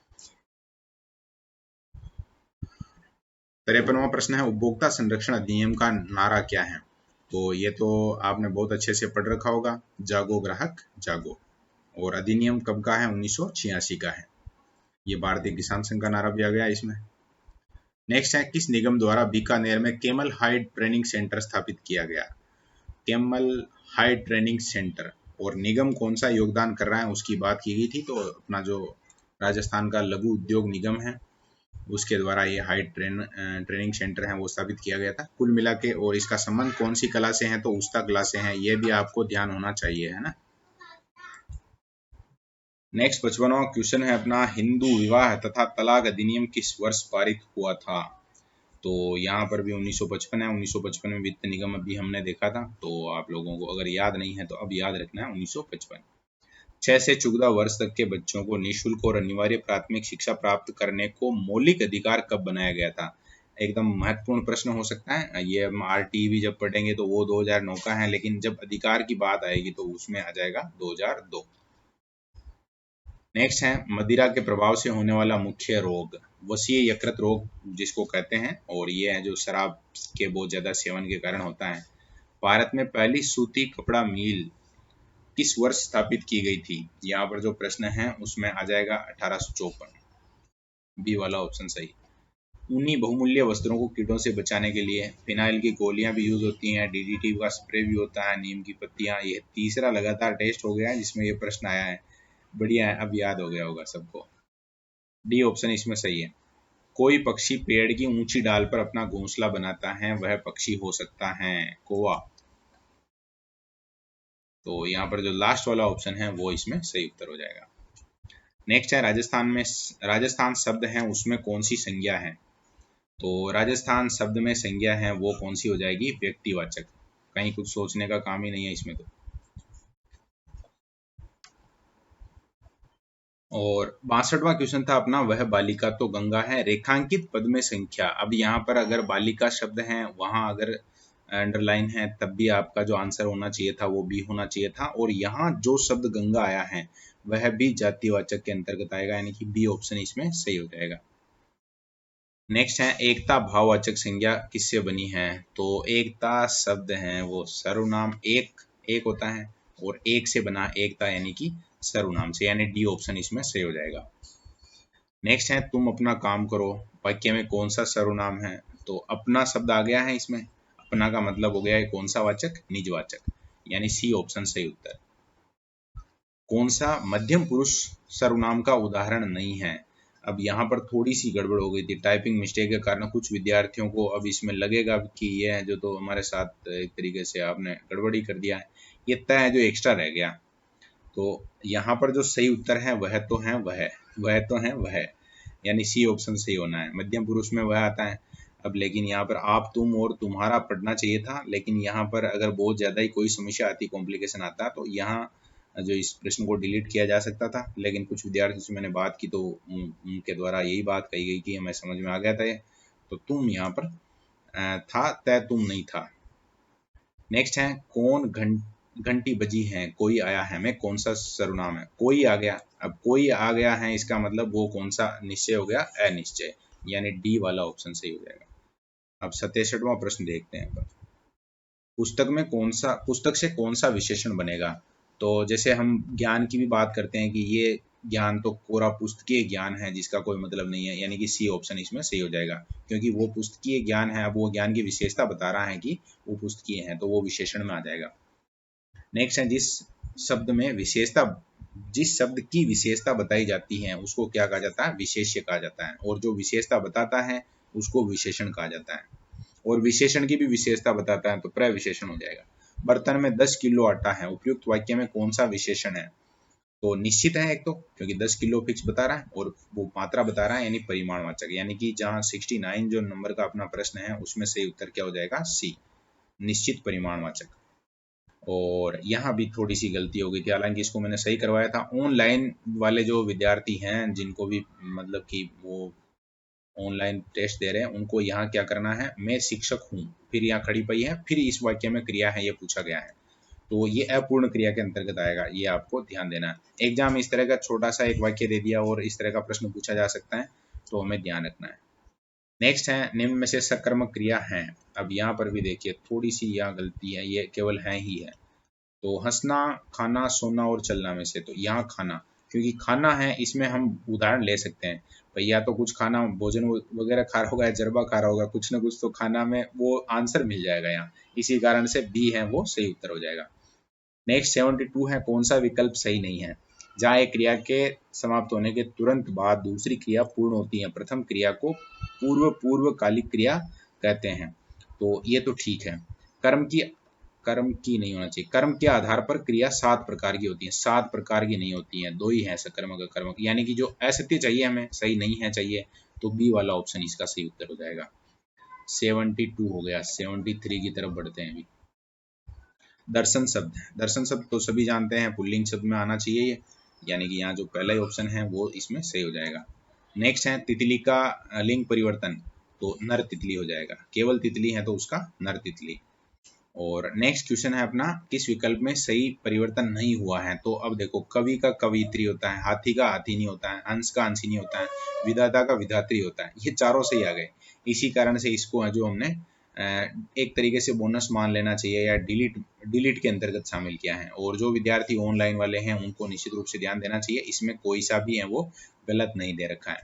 53वां प्रश्न है उपभोक्ता संरक्षण अधिनियम का नारा क्या है, तो ये तो आपने बहुत अच्छे से पढ़ रखा होगा, जागो ग्राहक जागो। और अधिनियम कब का है, 1986 का है। ये भारतीय किसान संघ का नारा भी आ गया इसमें। नेक्स्ट है किस निगम द्वारा बीकानेर में केमल हाइड ट्रेनिंग सेंटर स्थापित किया गया, केमल हाइड ट्रेनिंग सेंटर, और निगम कौन सा योगदान कर रहा है उसकी बात की गई थी, तो अपना जो राजस्थान का लघु उद्योग निगम है उसके द्वारा ये हाइड ट्रेनिंग सेंटर है वो स्थापित किया गया था कुल मिला के। और इसका संबंध कौन सी कला से है, तो उस्ता कला से है, ये भी आपको ध्यान होना चाहिए, है ना। नेक्स्ट 55वां क्वेश्चन है अपना, हिंदू विवाह तथा तलाक अधिनियम किस वर्ष पारित हुआ था, तो यहाँ पर भी 1955 है। 1955 में वित्त निगम अभी हमने देखा था, तो आप लोगों को अगर याद नहीं है तो अब याद रखना है 1955। 6 से 14 वर्ष तक के बच्चों को निःशुल्क और अनिवार्य प्राथमिक शिक्षा प्राप्त करने को मौलिक अधिकार कब बनाया गया था, एकदम महत्वपूर्ण प्रश्न हो सकता है ये। हम आरटीवी जब पढ़ेंगे तो वो 2009 का है, लेकिन जब अधिकार की बात आएगी तो उसमें आ जाएगा 2002। नेक्स्ट है मदिरा के प्रभाव से होने वाला मुख्य रोग, वसीय यकृत रोग जिसको कहते हैं, और ये है जो शराब के बहुत ज्यादा सेवन के कारण होता है। भारत में पहली सूती कपड़ा मिल किस वर्ष स्थापित की गई थी, यहाँ पर जो प्रश्न है उसमें आ जाएगा 1854, बी वाला ऑप्शन सही। ऊनी बहुमूल्य वस्त्रों को कीटों से बचाने के लिए फिनाइल की गोलियां भी यूज होती हैं, डीडीटी का स्प्रे भी होता है, नीम की पत्तियां, ये तीसरा लगातार टेस्ट हो गया है जिसमें ये प्रश्न आया है, बढ़िया है, अब याद हो गया होगा सबको। डी ऑप्शन इसमें सही है। कोई पक्षी पेड़ की ऊंची डाल पर अपना घोंसला बनाता है, वह पक्षी हो सकता है कौवा, तो यहाँ पर जो लास्ट वाला ऑप्शन है वो इसमें सही उत्तर हो जाएगा। नेक्स्ट है राजस्थान में, राजस्थान शब्द है उसमें कौन सी संज्ञा है, तो राजस्थान शब्द में संज्ञा है वो कौन सी हो जाएगी, व्यक्तिवाचक, कहीं कुछ सोचने का काम ही नहीं है इसमें तो। और 62वां क्वेश्चन था अपना, वह बालिका तो गंगा है, रेखांकित पद में संख्या। अब यहाँ पर अगर बालिका शब्द है, वहां अगर अंडरलाइन है, तब भी आपका जो आंसर होना चाहिए था वो बी होना चाहिए था। और यहाँ जो शब्द गंगा आया है वह भी जातिवाचक के अंतर्गत आएगा, यानी कि बी ऑप्शन इसमें सही हो जाएगा। नेक्स्ट है, एकता भाववाचक संज्ञा किससे बनी है? तो एकता शब्द है वो सर्वनाम एक एक होता है, और एक से बना एकता यानी कि सर्वनाम से, यानी डी ऑप्शन इसमें सही हो जाएगा। नेक्स्ट है, तुम अपना काम करो, वाक्य में कौन सा सर्वनाम है? तो अपना शब्द आ गया है इसमें, अपना का मतलब हो गया है कौन सा वाचक? निजवाचक, यानी सी ऑप्शन सही उत्तर। कौन सा मध्यम पुरुष सर्वनाम का उदाहरण नहीं है? अब यहाँ पर थोड़ी सी गड़बड़ हो गई थी, टाइपिंग मिस्टेक के कारण कुछ विद्यार्थियों को अब इसमें लगेगा कि ये है जो, तो हमारे साथ एक तरीके से आपने गड़बड़ी कर दिया है, ये तय है जो एक्स्ट्रा रह गया। तो यहाँ पर जो सही उत्तर है वह तो है वह, यानी सी ऑप्शन सही होना है। मध्यम पुरुष में वह आता है। अब लेकिन यहाँ पर आप, तुम और तुम्हारा पढ़ना चाहिए था, लेकिन यहाँ पर अगर बहुत ज़्यादा ही कोई समस्या आती, कॉम्प्लिकेशन आता, तो यहाँ जो इस प्रश्न को डिलीट किया जा सकता था। लेकिन कुछ विद्यार्थियों से मैंने बात की तो उनके द्वारा यही बात कही गई कि हमें समझ में आ गया था, तो तुम यहाँ पर था, तय तुम नहीं था। नेक्स्ट है, कौन घंटी बजी है, कोई आया है में कौन सा सर्वनाम है? कोई आ गया। अब कोई आ गया है, इसका मतलब वो कौन सा निश्चय हो गया? अनिश्चय, यानी डी वाला ऑप्शन सही हो जाएगा। अब 67वां प्रश्न देखते हैं। पुस्तक से कौन सा विशेषण बनेगा? तो जैसे हम ज्ञान की भी बात करते हैं कि ये ज्ञान तो कोरा पुस्तकीय ज्ञान है जिसका कोई मतलब नहीं है, यानी कि सी ऑप्शन इसमें सही हो जाएगा, क्योंकि वो पुस्तकीय ज्ञान है। अब वो ज्ञान की विशेषता बता रहा है कि वो पुस्तकीय है, तो वो विशेषण में आ जाएगा। नेक्स्ट है, जिस शब्द की विशेषता बताई जाती है उसको क्या कहा जाता है? विशेष्य कहा जाता है। और जो विशेषता बताता है उसको विशेषण कहा जाता है। और विशेषण की भी विशेषता बताता है तो प्रविशेषण हो जाएगा। बर्तन में 10 किलो आटा है, उपयुक्त वाक्य में कौन सा विशेषण है? तो निश्चित है एक तो, क्योंकि 10 किलो फिक्स बता रहा है और वो मात्रा बता रहा है, यानी परिमाणवाचक, यानी कि जहाँ 69 जो नंबर का अपना प्रश्न है उसमें सही उत्तर क्या हो जाएगा? सी, निश्चित परिमाणवाचक। और यहाँ भी थोड़ी सी गलती हो गई थी, हालांकि इसको मैंने सही करवाया था। ऑनलाइन वाले जो विद्यार्थी हैं जिनको भी मतलब कि वो ऑनलाइन टेस्ट दे रहे हैं, उनको यहाँ क्या करना है? मैं शिक्षक हूँ, फिर यहाँ खड़ी पई है, फिर इस वाक्य में क्रिया है, ये पूछा गया है, तो ये अपूर्ण क्रिया के अंतर्गत आएगा, ये आपको ध्यान देना है। एग्जाम इस तरह का छोटा सा एक वाक्य दे दिया और इस तरह का प्रश्न पूछा जा सकता है, तो हमें ध्यान रखना है। नेक्स्ट है, निम्न में से सकर्मक क्रिया है। अब यहाँ पर भी देखिए थोड़ी सी यहाँ गलती है, ये केवल है ही है। तो हंसना, खाना, सोना और चलना में से, तो यहाँ खाना, क्योंकि खाना है, इसमें हम उदाहरण ले सकते हैं भाई, या तो कुछ खाना भोजन वगैरह खा रहा होगा या जरबा खा रहा होगा, कुछ ना कुछ तो खाना में वो आंसर मिल जाएगा यहाँ, इसी कारण से बी है वो सही उत्तर हो जाएगा। नेक्स्ट 72 है, कौन सा विकल्प सही नहीं है? जहाँ एक क्रिया के समाप्त होने के तुरंत बाद दूसरी क्रिया पूर्ण होती है, प्रथम क्रिया को पूर्वकालिक क्रिया कहते हैं, तो ये तो ठीक है। कर्म की नहीं होना चाहिए, कर्म के आधार पर क्रिया 7 प्रकार की होती है, 7 प्रकार की नहीं होती है, 2 ही है, सकर्मक कर्मक, यानी कि जो असत्य चाहिए हमें, सही नहीं है चाहिए, तो बी वाला ऑप्शन इसका सही उत्तर हो जाएगा। 72 हो गया, 73 की तरफ बढ़ते हैं अभी। दर्शन शब्द तो सभी जानते हैं, पुल्लिंग शब्द में आना चाहिए ये, यानी कि यहाँ जो पहला ही ऑप्शन है वो इसमें सही हो जाएगा। नेक्स्ट है, तितली का लिंग परिवर्तन, तो नर तितली हो जाएगा, केवल तितली है तो उसका नर तितली। और नेक्स्ट क्वेश्चन है अपना, किस विकल्प में सही परिवर्तन नहीं हुआ है? तो अब देखो, कवि का कवित्री होता है, हाथी का हाथी नहीं होता है, हंस का हंसी नहीं होता है, विधाता का विधात्री होता है, ये चारों सही आ गए। इसी कारण से इसको जो हमने एक तरीके से बोनस मान लेना चाहिए, या डिलीट के अंतर्गत शामिल किया है। और जो विद्यार्थी ऑनलाइन वाले हैं उनको निश्चित रूप से ध्यान देना चाहिए, इसमें कोई सा भी है वो गलत नहीं दे रखा है।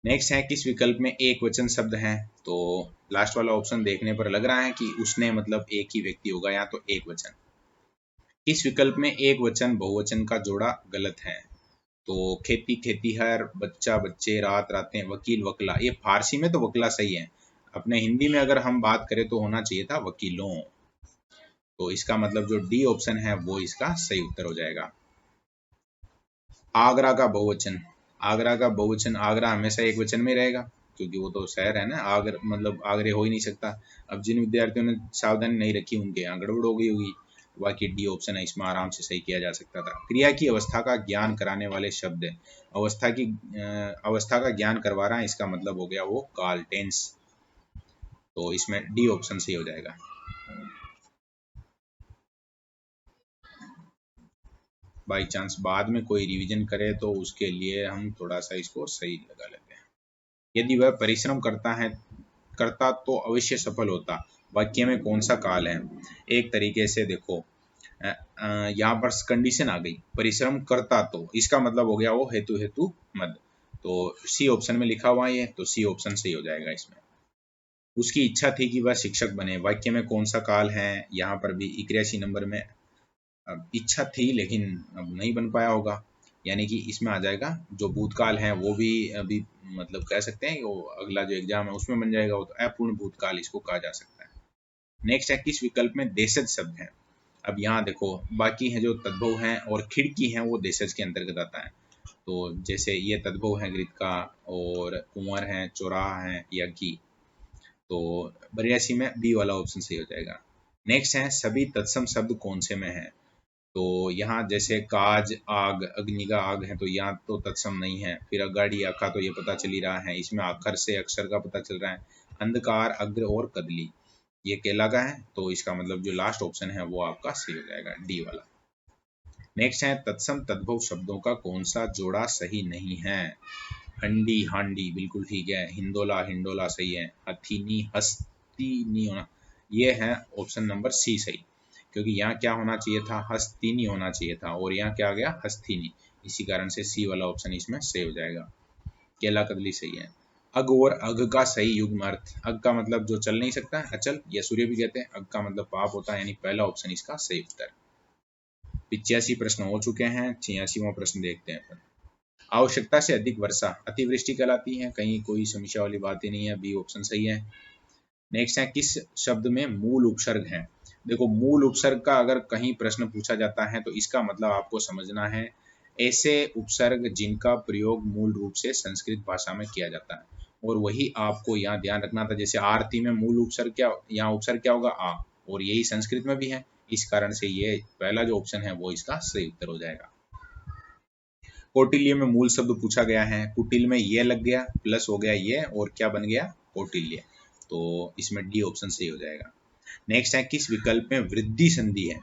नेक्स्ट है, किस विकल्प में एक वचन शब्द है? तो लास्ट वाला ऑप्शन देखने पर लग रहा है कि उसने मतलब एक ही व्यक्ति होगा, या तो एक वचन। किस विकल्प में एक वचन बहुवचन का जोड़ा गलत है? तो खेती खेतीहर, बच्चा बच्चे, रात रातें, वकील वकला, ये फारसी में तो वकला सही है, अपने हिंदी में अगर हम बात करें तो होना चाहिए था वकीलों। तो इसका मतलब जो डी ऑप्शन है वो इसका सही उत्तर हो जाएगा। आगरा का बहुवचन, आगरा का बहुवचन, आगरा हमेशा एक वचन में रहेगा, क्योंकि वो तो शहर है ना, मतलब आगरे हो ही नहीं सकता। अब जिन विद्यार्थियों ने सावधानी नहीं रखी उनके यहाँ गड़बड़ हो गई होगी। बाकी डी ऑप्शन है, इसमें आराम से सही किया जा सकता था। क्रिया की अवस्था का ज्ञान कराने वाले शब्द है, अवस्था का ज्ञान करवा रहा है, इसका मतलब हो गया वो काल, टेंस। तो इसमें डी ऑप्शन सही हो जाएगा। बाई चांस बाद में कोई रिवीजन करे तो उसके लिए हम थोड़ा सा इसको सही लगा लेते हैं। यदि वह परिश्रम करता तो अवश्य सफल होता, वाक्य में कौन सा काल है? एक तरीके से देखो, यहाँ पर कंडीशन आ गई, परिश्रम करता तो इसका मतलब हो गया वो हेतु हेतु मद, तो सी ऑप्शन में लिखा हुआ है, तो सी ऑप्शन सही हो जाएगा इसमें। उसकी इच्छा थी कि वह शिक्षक बने, वाक्य में कौन सा काल है? यहाँ पर भी 81 नंबर में अब इच्छा थी लेकिन अब नहीं बन पाया होगा, यानी कि इसमें आ जाएगा जो भूतकाल है वो भी अभी मतलब कह सकते हैं वो अगला जो एग्जाम है उसमें बन जाएगा, वो तो अपूर्ण भूतकाल इसको कहा जा सकता है। नेक्स्ट है, किस विकल्प में देशज शब्द है? अब यहाँ देखो, बाकी है जो तद्भव है और खिड़की है वो देशज के अंतर्गत आता है। तो जैसे ये तद्भव है गृत का, और कुंवर है, चौराहा है, यज्ञ, तो 82 में बी वाला ऑप्शन सही हो जाएगा। नेक्स्ट है, सभी तत्सम शब्द कौन से में है? तो यहाँ जैसे काज, आग, अग्नि का आग है तो यहाँ तो तत्सम नहीं है, फिर अगाड़ी, आखा तो ये पता चल ही रहा है, इसमें आखर से अक्षर का पता चल रहा है, अंधकार, अग्र और कदली ये केला का है, तो इसका मतलब जो लास्ट ऑप्शन है वो आपका सही हो जाएगा, डी वाला। नेक्स्ट है, तत्सम तद्भव शब्दों का कौन सा जोड़ा सही नहीं है? हंडी, हांडी बिल्कुल ठीक है, हिंदोला, हिंडोला सही है, हथीनी, हस्तीनी होना, ये है ऑप्शन नंबर सी सही, क्योंकि यहाँ क्या होना चाहिए था, हस्तीनी होना चाहिए था, और यहाँ क्या आ गया, हस्तीनी, इसी कारण से सी वाला ऑप्शन इसमें सही हो जाएगा। केला कदली सही है। अग और अग का सही युग्म अर्थ, अग का मतलब जो चल नहीं सकता है, अचल या सूर्य भी कहते हैं, अग का मतलब पाप होता है, यानी पहला ऑप्शन इसका सही उत्तर। 85 प्रश्न हो चुके हैं, 86वां प्रश्न देखते हैं अपन। आवश्यकता से अधिक वर्षा अतिवृष्टि कहलाती है, कहीं कोई समस्या वाली बात ही नहीं है, बी ऑप्शन सही है। नेक्स्ट है, किस शब्द में मूल उपसर्ग है? देखो, मूल उपसर्ग का अगर कहीं प्रश्न पूछा जाता है तो इसका मतलब आपको समझना है ऐसे उपसर्ग जिनका प्रयोग मूल रूप से संस्कृत भाषा में किया जाता है, और वही आपको यहाँ ध्यान रखना था। जैसे आरती में मूल उपसर्ग क्या, यहाँ उपसर्ग क्या होगा, आ, और यही संस्कृत में भी है, इस कारण से ये पहला जो ऑप्शन है वो इसका सही उत्तर हो जाएगा। कौटिल्य में मूल शब्द पूछा गया है, कुटिल में ये लग गया, प्लस हो गया ये, और क्या बन गया, कौटिल्य, तो इसमें डी ऑप्शन सही हो जाएगा। नेक्स्ट है, किस विकल्प में वृद्धि संधि है?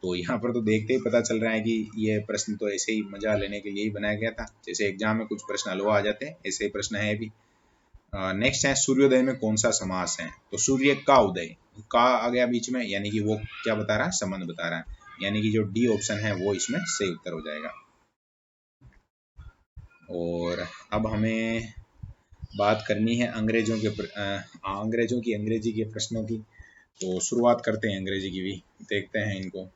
तो यहाँ पर तो देखते ही पता चल रहा है कि ये प्रश्न तो ऐसे ही मजा लेने के लिए ही बनाया गया था, जैसे एग्जाम में कुछ प्रश्न हलवा आ जाते हैं, ऐसे ही प्रश्न है भी। नेक्स्ट है, सूर्योदय में कौन सा समास है? तो सूर्य का उदय, का आ गया बीच में, यानी कि वो क्या बता रहा है, संबंध बता रहा है, यानी कि जो डी ऑप्शन है वो इसमें सही उत्तर हो जाएगा। और अब हमें बात करनी है अंग्रेजों की अंग्रेजी के प्रश्नों की, तो शुरुआत करते हैं अंग्रेजी की भी, देखते हैं इनको।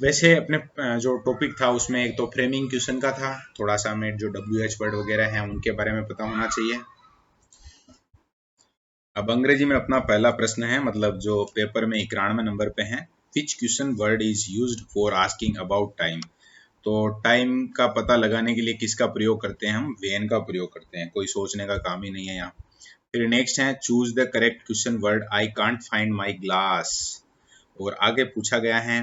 वैसे अपने जो टॉपिक था उसमें एक तो फ्रेमिंग क्वेश्चन का था, थोड़ा सा हमें जो WH वर्ड वगैरह हैं उनके बारे में पता होना चाहिए। अब अंग्रेजी में अपना पहला प्रश्न है, मतलब जो पेपर में 91 नंबर पे है, which question word is used for asking about time? तो टाइम का पता लगाने के लिए किसका प्रयोग करते हैं हम? वेन का प्रयोग करते हैं, कोई सोचने का काम ही नहीं है यहाँ। फिर नेक्स्ट है, choose the correct question word, I can't find my glass, और आगे पूछा गया है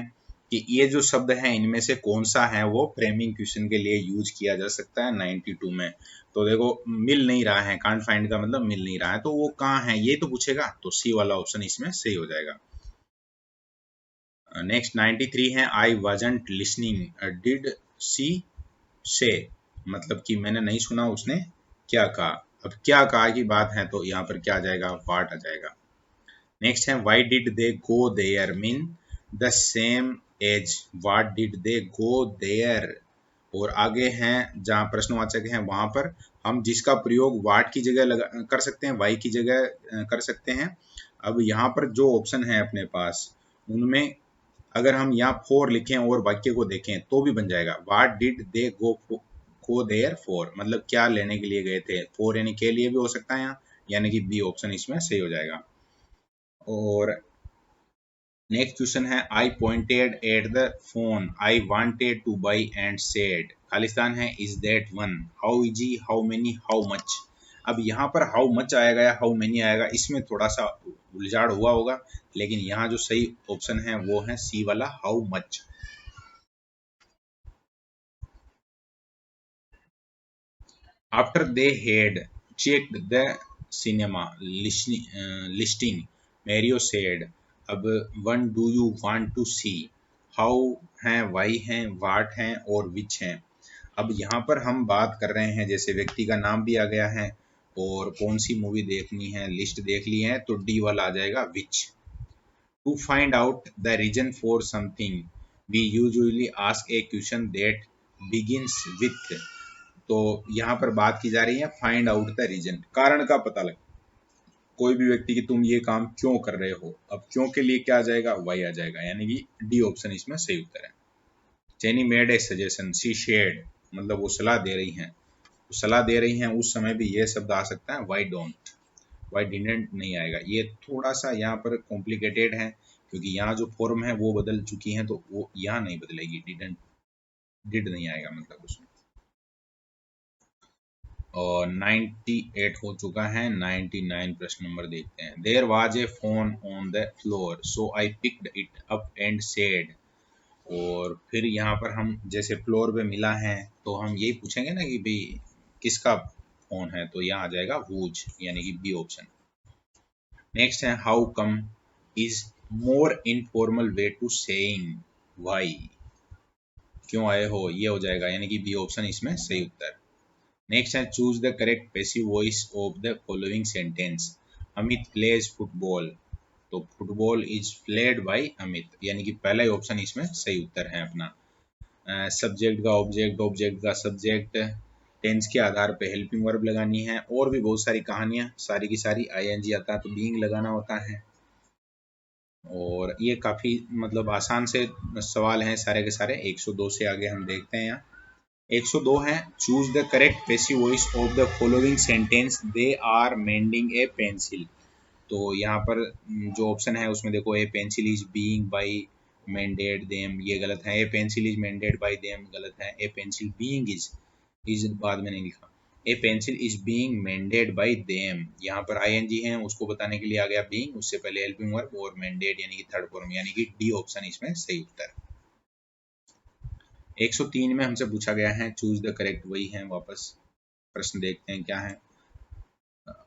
कि ये जो शब्द है इनमें से कौन सा है वो फ्रेमिंग क्वेश्चन के लिए यूज किया जा सकता है 92 में। तो देखो, मिल नहीं रहा है, कांट फाइंड का मतलब मिल नहीं रहा है, तो वो कहाँ है ये तो पूछेगा, तो सी वाला ऑप्शन इसमें सही हो जाएगा। नेक्स्ट 93 है, आई वाजंट लिसनिंग डिड सी से, मतलब कि मैंने नहीं सुना उसने क्या कहा। अब क्या कहा की बात है तो यहाँ पर क्या आ जाएगा, वाट आ जाएगा। नेक्स्ट है, why did they go there mean the same as what did they go there, और आगे हैं जहाँ प्रश्नवाचक हैं वहां पर हम जिसका प्रयोग वाट की जगह कर सकते हैं, वाई की जगह कर सकते हैं। अब यहाँ पर जो ऑप्शन है अपने पास उनमें अगर हम यहाँ फोर लिखें और वाक्य को देखें तो भी बन जाएगा, what did they go there for, मतलब क्या लेने के लिए गए थे, फोर यानी के लिए भी हो सकता है यहाँ, यानी कि बी ऑप्शन इसमें सही हो जाएगा। और नेक्स्ट क्वेश्चन है, I pointed at the phone I wanted to buy and said, खालिस्तान है, is that one, how easy, how many, how much. अब यहाँ पर हाउ मच आएगा या हाउ मेनी आएगा, इसमें थोड़ा सा उलझाड़ हुआ होगा, लेकिन यहाँ जो सही ऑप्शन है वो है सी वाला, how much. After they had checked the cinema listing, Mario said, अब one do you want to see, how हैं, वाई हैं, वाट हैं और विच हैं। अब यहाँ पर हम बात कर रहे हैं, जैसे व्यक्ति का नाम भी आ गया है और कौन सी मूवी देखनी है लिस्ट देख ली है, तो डी वाला आ जाएगा which. To find out the reason for something we usually ask a question that begins with, तो यहाँ पर बात की जा रही है फाइंड आउट द रीजन, कारण का पता लग, कोई भी व्यक्ति कि तुम ये काम क्यों कर रहे हो, अब क्यों के लिए क्या आ जाएगा, वाई आ जाएगा, यानी कि डी ऑप्शन इसमें सही उत्तर है। Jenny made a suggestion, she shared, मतलब वो सलाह दे रही हैं, वो सलाह दे रही हैं, उस समय भी ये शब्द आ सकता है, वाई डोंट, वाई डिडंट नहीं आएगा। ये थोड़ा सा यहाँ पर कॉम्प्लिकेटेड है, क्योंकि यहाँ जो फॉर्म है वो बदल चुकी है, तो वो यहाँ नहीं बदलेगी, डिडंट, डिड नहीं आएगा मतलब उसमें। और 98 हो चुका है, 99 प्रश्न नंबर देखते हैं। There was a phone on the floor so I picked it up and said, और फिर यहाँ पर हम जैसे फ्लोर पे मिला है तो हम यही पूछेंगे ना कि भाई किसका फोन है, तो यहाँ आ जाएगा हुज, यानी कि बी ऑप्शन। नेक्स्ट है how come is more informal way to saying why, क्यों आए हो, ये हो जाएगा, यानी कि बी ऑप्शन इसमें सही उत्तर। नेक्स्ट है choose the correct passive voice of the following sentence, Amit plays football, तो football is played by Amit, यानी कि पहला ही ऑप्शन इसमें सही उत्तर है अपना। सब्जेक्ट का ऑब्जेक्ट, ऑब्जेक्ट का सब्जेक्ट, टेंस के आधार पे हेल्पिंग वर्ब लगानी है, और भी बहुत सारी कहानियां, सारी की सारी आईएनजी आता है तो बीइंग लगाना होता है। और ये काफ़ी मतलब आसान से सवाल हैं सारे के सारे। 102 से आगे हम देखते हैं यहाँ। 102 है choose the correct passive voice of the following sentence they are mending a pencil, तो यहाँ पर जो ऑप्शन है उसमें देखो, a pencil is being by mended them, ये गलत है, a pencil is mended by them गलत है, ए पेंसिल बीइंग इज बाद में नहीं लिखा, ए pencil is being मेंडेड by them, यहाँ पर आईएनजी है उसको बताने के लिए आ गया बीइंग, उससे पहले हेल्पिंग वर्ब और मेंडेड यानी कि थर्ड फॉर्म, यानी कि डी ऑप्शन इसमें सही उत्तर। 103 में हमसे पूछा गया है चूज द करेक्ट, वही है वापस। प्रश्न देखते हैं क्या है।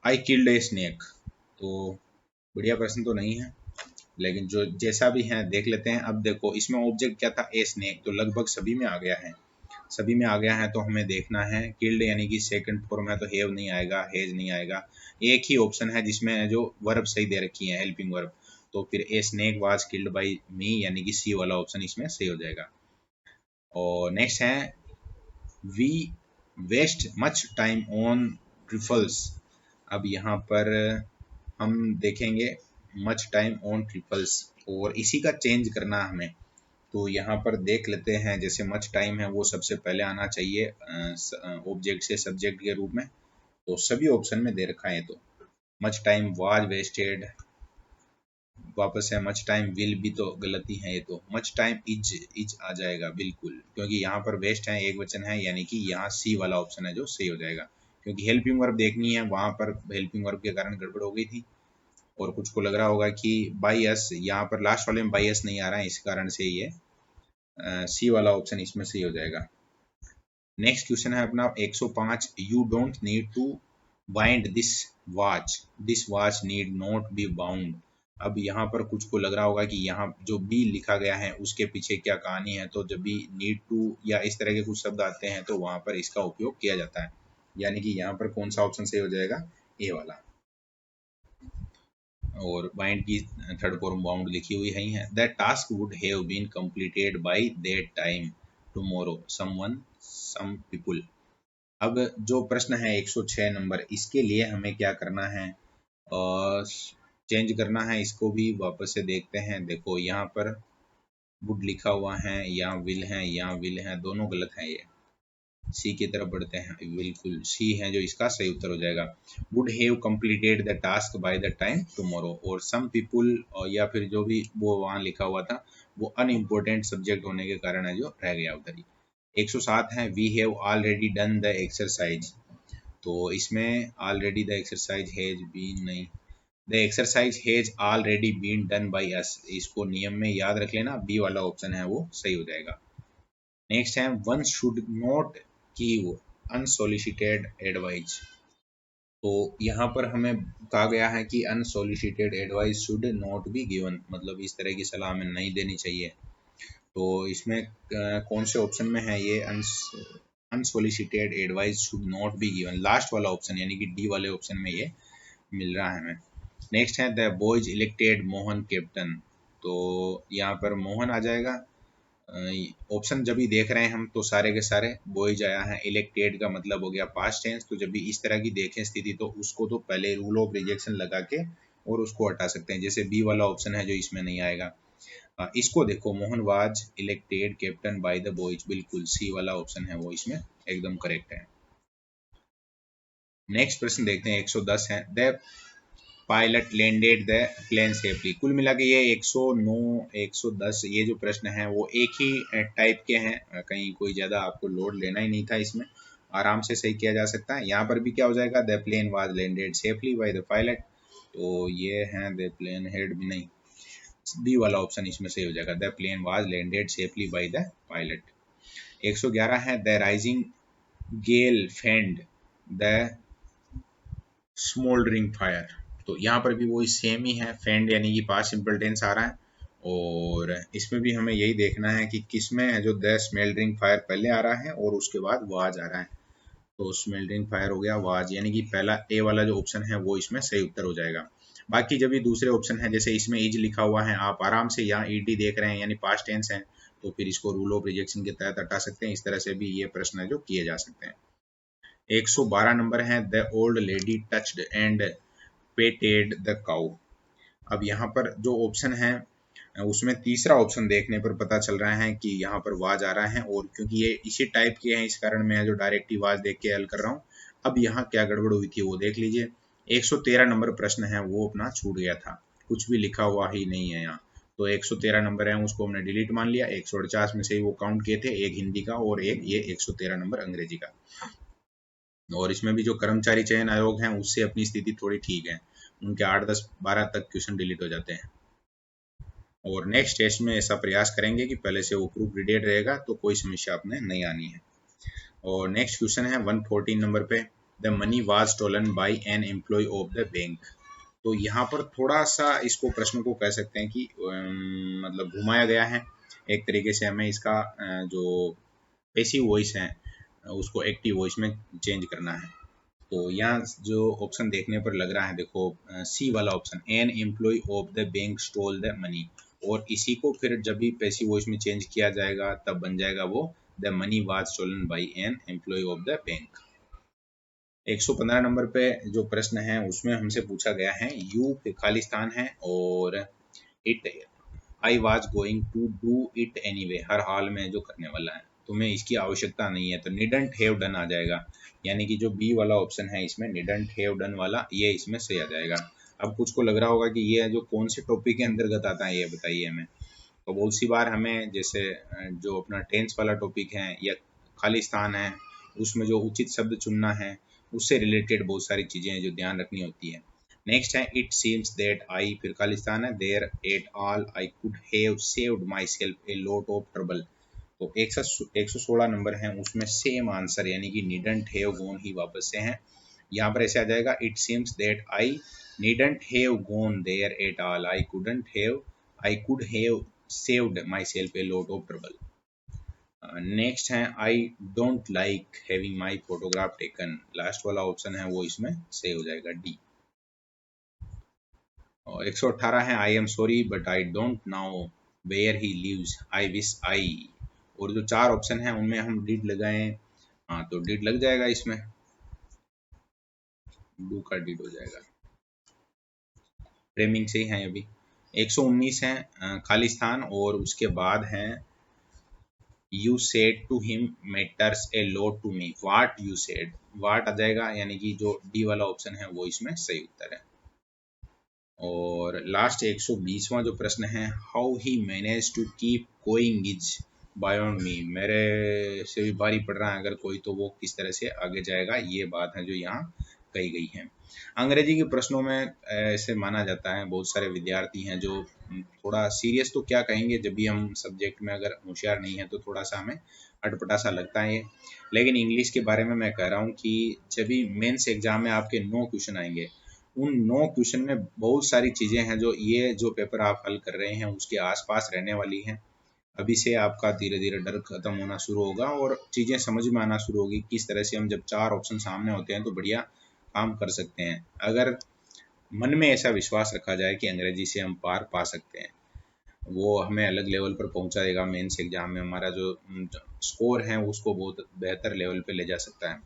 आई किल्ड ए स्नेक, तो बढ़िया प्रश्न तो नहीं है, लेकिन जो जैसा भी है देख लेते हैं। अब देखो इसमें ऑब्जेक्ट क्या था, ए स्नेक, तो लगभग सभी में आ गया है, सभी में आ गया है, तो हमें देखना है किल्ड यानी कि सेकंड फॉर्म है तो हैव नहीं आएगा, हेज नहीं आएगा, एक ही ऑप्शन है जिसमें जो वर्ब सही दे रखी है हेल्पिंग वर्ब, तो फिर a snake was killed by me, यानी कि सी वाला ऑप्शन इसमें सही हो जाएगा। और नेक्स्ट है we waste much time on trifles, अब यहाँ पर हम देखेंगे मच टाइम ऑन ट्रिपल्स, और इसी का चेंज करना हमें, तो यहाँ पर देख लेते हैं। जैसे मच टाइम है वो सबसे पहले आना चाहिए ऑब्जेक्ट से सब्जेक्ट के रूप में, तो सभी ऑप्शन में दे रखा है, तो मच टाइम वाज वेस्टेड, वापस है मच टाइम विल भी तो गलती है, ये तो मच टाइम इज आ जाएगा बिल्कुल, क्योंकि यहाँ पर वेस्ट है एक वचन है, यानी कि यहाँ सी वाला ऑप्शन है जो सही हो जाएगा, क्योंकि हेल्पिंग वर्ब देखनी है, वहां पर हेल्पिंग वर्ब के कारण गड़बड़ हो गई थी, और कुछ को लग रहा होगा कि बाई एस, यहाँ पर लास्ट वाले में बाई एस नहीं आ रहा है, इस कारण से ये सी वाला ऑप्शन इसमें सही हो जाएगा। नेक्स्ट क्वेश्चन है अपना 105, you don't need to bind this watch need not be bound, अब यहाँ पर कुछ को लग रहा होगा कि यहाँ जो बी लिखा गया है उसके पीछे क्या कहानी है, तो जब भी नीड टू या इस तरह के कुछ शब्द आते हैं तो वहां पर इसका उपयोग किया जाता है, यानी कि यहाँ पर कौन सा ऑप्शन सही हो जाएगा, ए वाला। और बाइंड की थर्ड फॉर्म बाउंड लिखी हुई है। That task would have been completed by that time tomorrow someone some people, अब जो प्रश्न है 106 नंबर, इसके लिए हमें क्या करना है, चेंज करना है, इसको भी वापस से देखते हैं। देखो यहाँ पर वुड लिखा हुआ है, यहाँ विल है, यहाँ विल है, दोनों गलत है, ये सी की तरफ बढ़ते हैं, बिल्कुल सी है जो इसका सही उत्तर हो जाएगा। Would have completed the task by the time tomorrow, और सम पीपुल या फिर जो भी वो वहाँ लिखा हुआ था वो अनइम्पोर्टेंट सब्जेक्ट होने के कारण है जो रह गया उधर ही। 107 है we have already done the exercise, तो इसमें already the exercise has been नहीं, the exercise has already been done by us, इसको नियम में याद रख लेना, बी वाला ऑप्शन है वो सही हो जाएगा। नेक्स्ट है one should not give unsolicited advice. तो यहाँ पर हमें कहा गया है कि unsolicited advice should not be given, मतलब इस तरह की सलाह हमें नहीं देनी चाहिए। तो इसमें कौन से ऑप्शन में है ये unsolicited advice should not be given, last वाला ऑप्शन यानी कि डी वाले ऑप्शन में ये मिल रहा है हमें। नेक्स्ट है the boys elected Mohan captain. तो यहाँ पर मोहन आ जाएगा। ऑप्शन जब भी देख रहे हैं हम तो सारे के सारे बॉयज आया है, इलेक्टेड का मतलब हो गया पास्ट टेंस, तो जब भी इस तरह की देखें स्थिति तो उसको तो पहले रूल ऑफ रिजेक्शन लगा के और उसको हटा सकते हैं, जैसे बी वाला ऑप्शन है जो इसमें नहीं आएगा। इसको देखो, Mohan was elected captain by the boys, बिल्कुल सी वाला ऑप्शन है वो इसमें एकदम करेक्ट है। नेक्स्ट प्रश्न देखते हैं 110 है the pilot landed the plane safely. कुल मिला के ये 109 110 ये जो प्रश्न है वो एक ही टाइप के हैं, कहीं कोई ज़्यादा आपको लोड लेना ही नहीं था, इसमें आराम से सही किया जा सकता है। यहाँ पर भी क्या हो जाएगा, the plane was landed safely by the pilot, तो ये है द प्लेन हेड भी नहीं, बी वाला ऑप्शन इसमें सही हो जाएगा, the plane was landed safely by the pilot. 111 है the rising gale fanned the smouldering fire. तो यहाँ पर भी वही सेम ही है, फेंड यानी कि पास्ट सिंपल टेंस आ रहा है, और इसमें भी हमें यही देखना है कि किस में जो द स्मेल्डरिंग फायर पहले आ रहा है और उसके बाद वाज आ रहा है। तो स्मेल्डरिंग फायर हो गया वाज, यानी कि पहला ए वाला जो ऑप्शन है वो इसमें सही उत्तर हो जाएगा। बाकी जब ये दूसरे ऑप्शन है, जैसे इसमें इज लिखा हुआ है, आप आराम से यहाँ ईडी देख रहे हैं यानी पास्ट टेंस है, तो फिर इसको रूल ऑफ रिजेक्शन के तहत हटा सकते हैं। इस तरह से भी ये प्रश्न है जो किए जा सकते हैं। 112 नंबर है the old lady touched and patted the cow. अब यहाँ पर जो ऑप्शन है उसमें तीसरा ऑप्शन देखने पर पता चल रहा है कि यहाँ पर वाज आ रहा है, और क्योंकि ये इसी टाइप के हैं इस कारण मैं जो डायरेक्ट ही वाज देख के हल कर रहा हूँ। अब यहाँ क्या गड़बड़ हुई थी वो देख लीजिए। 113 नंबर प्रश्न है वो अपना छूट गया था, कुछ भी लिखा हुआ ही नहीं है यहाँ। तो 113 नंबर है उसको हमने डिलीट मान लिया, 148 में से ही वो काउंट किए थे, एक हिंदी का और एक ये 113 नंबर अंग्रेजी का। और इसमें भी जो कर्मचारी चयन आयोग है उससे अपनी स्थिति थोड़ी ठीक है, उनके 8 10 12 तक क्वेश्चन डिलीट हो जाते हैं। और नेक्स्ट टेस्ट में ऐसा प्रयास करेंगे कि पहले से वो प्रूफ रीडेड रहेगा तो कोई समस्या अपने नहीं आनी है। और नेक्स्ट क्वेश्चन है 114 नंबर पे the money was stolen by an employee of the bank. तो यहाँ पर थोड़ा सा इसको प्रश्न को कह सकते हैं कि मतलब घुमाया गया है, एक तरीके से हमें इसका जो पैसिव वॉइस है उसको एक्टिव वॉइस में चेंज करना है। तो यहाँ जो ऑप्शन देखने पर लग रहा है, देखो सी वाला option, an employee of the bank stole the money, और इसी को फिर जब भी पैसिव वॉइस में चेंज किया जाएगा तब बन जाएगा वो the money was stolen by an employee of the bank. 115 number पे जो प्रश्न है उसमें हमसे पूछा गया है यू खालिस्तान है और it I was going to do it anyway, हर हाल में जो करने वाला है, तुम्हें इसकी आवश्यकता नहीं है, तो निडंट हैव डन आ जाएगा, यानी कि जो बी वाला ऑप्शन है इसमें निडंट हैव डन वाला ये इसमें सही आ जाएगा। अब कुछ को लग रहा होगा कि ये जो कौन से टॉपिक के अंतर्गत आता है ये बताइए हमें। तो बहुत सी बार हमें जैसे जो अपना टेंस वाला टॉपिक है या खालिस्तान है उसमें जो उचित शब्द चुनना है उससे रिलेटेड बहुत सारी चीज़ें हैं जो ध्यान रखनी होती है। नेक्स्ट है इट सीम्स दैट आई, फिर खालिस्तान है there at all I could have saved myself a lot of trouble. तो 116 नंबर है उसमें सेम आंसर यानी कि नीडंट हैव गॉन ही वापस से है। यहाँ पर ऐसे आ जाएगा it seems that I needn't have gone there at all, I could have saved myself a lot of trouble. Next है I don't like having my photograph taken, last वाला ऑप्शन है वो इसमें सही हो जाएगा डी। और 118 है I am sorry but I don't know where he lives, I wish I, और जो चार ऑप्शन है उनमें हम डिड लगाएं, हाँ तो डिड लग जाएगा इसमें, डू का डिड हो जाएगा, फ्रेमिंग से ही है अभी। 119 है खालिस्तान और उसके बाद है you said to him matters a lot to me, what you said, what आ जाएगा यानी कि जो डी वाला ऑप्शन है वो इसमें सही उत्तर है। और लास्ट 120वां जो प्रश्न है how he manage to keep going is beyond me, मेरे से भी भारी पड़ रहा है अगर कोई तो वो किस तरह से आगे जाएगा, ये बात है जो यहाँ कही गई हैं। अंग्रेजी के प्रश्नों में ऐसे माना जाता है, बहुत सारे विद्यार्थी हैं जो थोड़ा सीरियस तो क्या कहेंगे, जब भी हम सब्जेक्ट में अगर होशियार नहीं है तो थोड़ा सा हमें अटपटा सा लगता है ये। लेकिन इंग्लिश के बारे में मैं कह रहा हूँ कि जब भी मेंस एग्जाम में आपके 9 क्वेश्चन आएंगे, उन 9 क्वेश्चन में बहुत सारी चीज़ें हैं जो ये जो पेपर आप हल कर रहे हैं उसके आसपास रहने वाली हैं। अभी से आपका धीरे धीरे डर खत्म होना शुरू होगा और चीज़ें समझ में आना शुरू होगी, किस तरह से हम जब 4 ऑप्शन सामने होते हैं तो बढ़िया काम कर सकते हैं। अगर मन में ऐसा विश्वास रखा जाए कि अंग्रेजी से हम पार पा सकते हैं, वो हमें अलग लेवल पर पहुंचा देगा। मेंस एग्जाम में हमारा जो स्कोर है उसको बहुत बेहतर लेवल पे ले जा सकता है।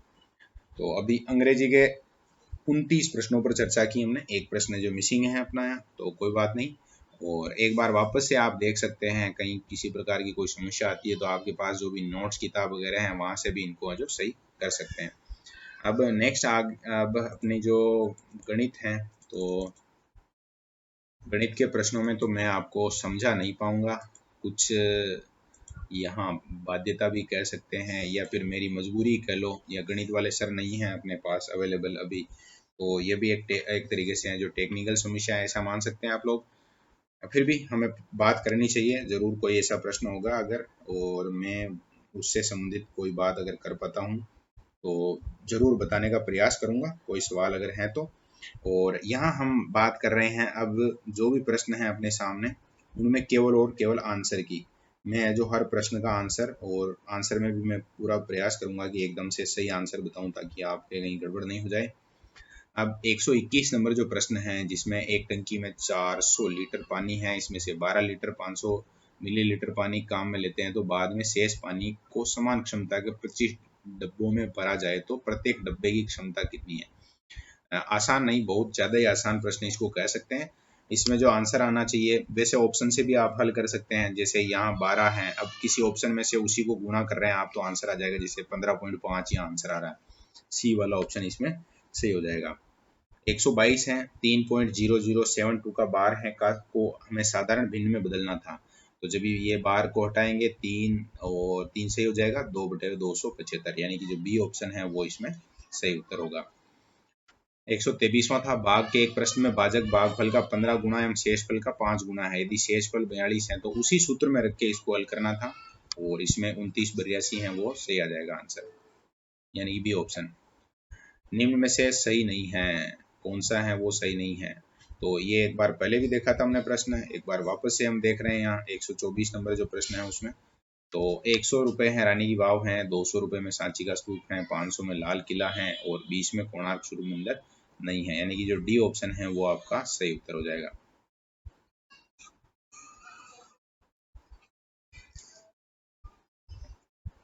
तो अभी अंग्रेजी के 29 प्रश्नों पर चर्चा की हमने, एक प्रश्न जो मिसिंग है अपनाया, तो कोई बात नहीं। और एक बार वापस से आप देख सकते हैं, कहीं किसी प्रकार की कोई समस्या आती है तो आपके पास जो भी नोट्स किताब वगैरह हैं वहाँ से भी इनको जो सही कर सकते हैं। अब नेक्स्ट अब अपनी जो गणित है, तो गणित के प्रश्नों में तो मैं आपको समझा नहीं पाऊंगा, कुछ यहाँ बाध्यता भी कह सकते हैं या फिर मेरी मजबूरी कह लो, या गणित वाले सर नहीं हैं अपने पास अवेलेबल अभी, तो ये भी एक तरीके से है जो टेक्निकल समस्या है, ऐसा मान सकते हैं आप लोग। फिर भी हमें बात करनी चाहिए, ज़रूर कोई ऐसा प्रश्न होगा अगर, और मैं उससे संबंधित कोई बात अगर कर पाता हूँ तो ज़रूर बताने का प्रयास करूँगा, कोई सवाल अगर है तो। और यहाँ हम बात कर रहे हैं अब जो भी प्रश्न है अपने सामने, उनमें केवल और केवल आंसर की। मैं जो हर प्रश्न का आंसर, और आंसर में भी मैं पूरा प्रयास करूँगा कि एकदम से सही आंसर बताऊँ ताकि आपके कहीं गड़बड़ नहीं हो जाए। अब 121 नंबर जो प्रश्न है, जिसमें एक टंकी में 400 लीटर पानी है, इसमें से 12 लीटर 500 मिलीलीटर पानी काम में लेते हैं, तो बाद में शेष पानी को समान क्षमता के 25 डब्बों में भरा जाए तो प्रत्येक डब्बे की क्षमता कितनी है। आसान नहीं, बहुत ज़्यादा ही आसान प्रश्न इसको कह सकते हैं। इसमें जो आंसर आना चाहिए, वैसे ऑप्शन से भी आप हल कर सकते हैं, जैसे यहाँ 12 है, अब किसी ऑप्शन में से उसी को गुणा कर रहे हैं आप तो आंसर आ जाएगा, जैसे 15.5 यहाँ आंसर आ रहा है, सी वाला ऑप्शन इसमें सही हो जाएगा। 122 है, 3.0072 का बार है का को हमें साधारण भिन्न में बदलना था, तो जब ये बार को हटाएंगे 3 और 3 सही हो जाएगा, 2/275, यानी कि जो बी ऑप्शन है वो इसमें सही उत्तर होगा। 123वां था, भाग के एक प्रश्न में भाजक भागफल का 15 गुना एवं शेषफल का 5 गुना है, यदि शेषफल 42 है तो उसी सूत्र में रख के इसको हल करना था, और इसमें 29/82 है वो सही आ जाएगा आंसर, यानी कि बी ऑप्शन। निम्न में से सही नहीं है, कौन सा है वो सही नहीं है, तो ये एक बार पहले भी देखा था हमने प्रश्न, एक बार वापस से हम देख रहे हैं। यहाँ 124 नंबर जो प्रश्न है उसमें, तो 100 रुपये है रानी की वाव है, 200 रुपये में सांची का स्तूप है, 500 में लाल किला है, और 20 में कोणार्क सूर्य मंदिर नहीं है, यानी कि जो डी ऑप्शन है वो आपका सही उत्तर हो जाएगा।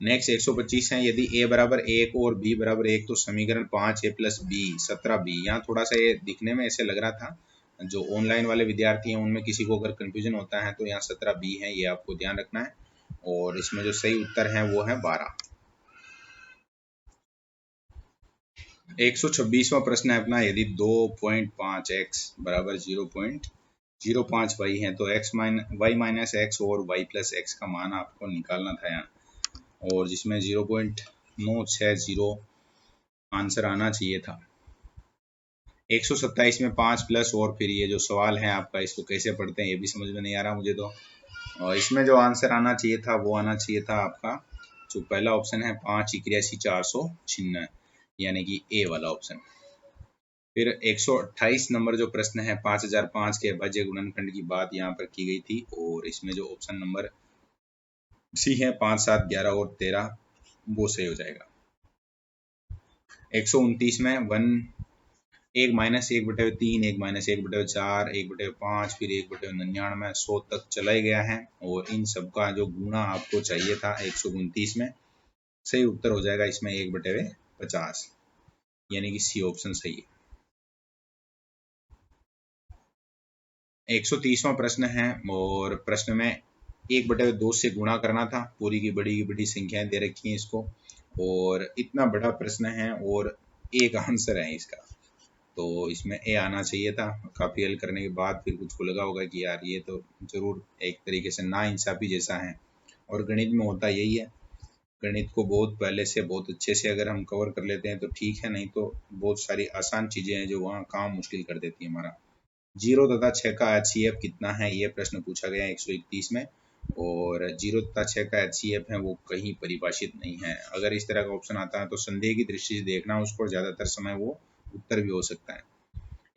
नेक्स्ट 125 है, यदि a बराबर 1 और b बराबर 1 तो समीकरण 5a प्लस बी 17b। यहाँ थोड़ा सा ये दिखने में ऐसे लग रहा था, जो ऑनलाइन वाले विद्यार्थी हैं उनमें किसी को अगर कंफ्यूजन होता है तो यहाँ 17b है, ये आपको ध्यान रखना है, और इसमें जो सही उत्तर है वो है 12। 126वां प्रश्न है अपना, यदि 2.5x बराबर 0.05y है तो y माइनस एक्स और y प्लस एक्स का मान आपको निकालना था यहाँ, और जिसमें 0.960 आंसर आना चाहिए था। 127 में 5 प्लस, और फिर ये जो सवाल है आपका, इसको कैसे पढ़ते हैं ये भी समझ में नहीं आ रहा मुझे तो। और इसमें जो आंसर आना चाहिए था वो आना चाहिए था आपका, जो पहला ऑप्शन है 581 496, यानी कि ए वाला ऑप्शन। फिर 128 नंबर जो प्रश्न है, 5005 के अभाज्य गुणनखंड की बात यहाँ पर की गई थी, और इसमें जो ऑप्शन नंबर सी है 5, 7, 11 और 13 वो सही हो जाएगा। 129 में 1-1/3, 1-1/4, 1/5, फिर 1/99, 100 तक चला ही गया है, और इन सब का जो गुणा आपको चाहिए था 129 में, सही उत्तर हो जाएगा इसमें 1/50, यानी कि सी ऑप्शन सही है। 130वां प्रश्न है, और प्रश्न में 1/2 से गुणा करना था, पूरी की बड़ी संख्याएं दे रखी हैं इसको, और इतना बड़ा प्रश्न है और एक आंसर है इसका, तो इसमें ए आना चाहिए था। काफ़ी हल करने के बाद फिर कुछ को लगा होगा कि यार ये तो ज़रूर एक तरीके से नाइंसाफ़ी जैसा है, और गणित में होता यही है, गणित को बहुत पहले से बहुत अच्छे से अगर हम कवर कर लेते हैं तो ठीक है, नहीं तो बहुत सारी आसान चीज़ें हैं जो वहाँ काम मुश्किल कर देती है हमारा। 0 तथा 6 का HCF कितना है, ये प्रश्न पूछा गया है 131 में। और 0 तथा 6 का HCF है वो कहीं परिभाषित नहीं है। अगर इस तरह का ऑप्शन आता है तो संदेह की दृष्टि से देखना उसको, ज़्यादातर समय वो उत्तर भी हो सकता है।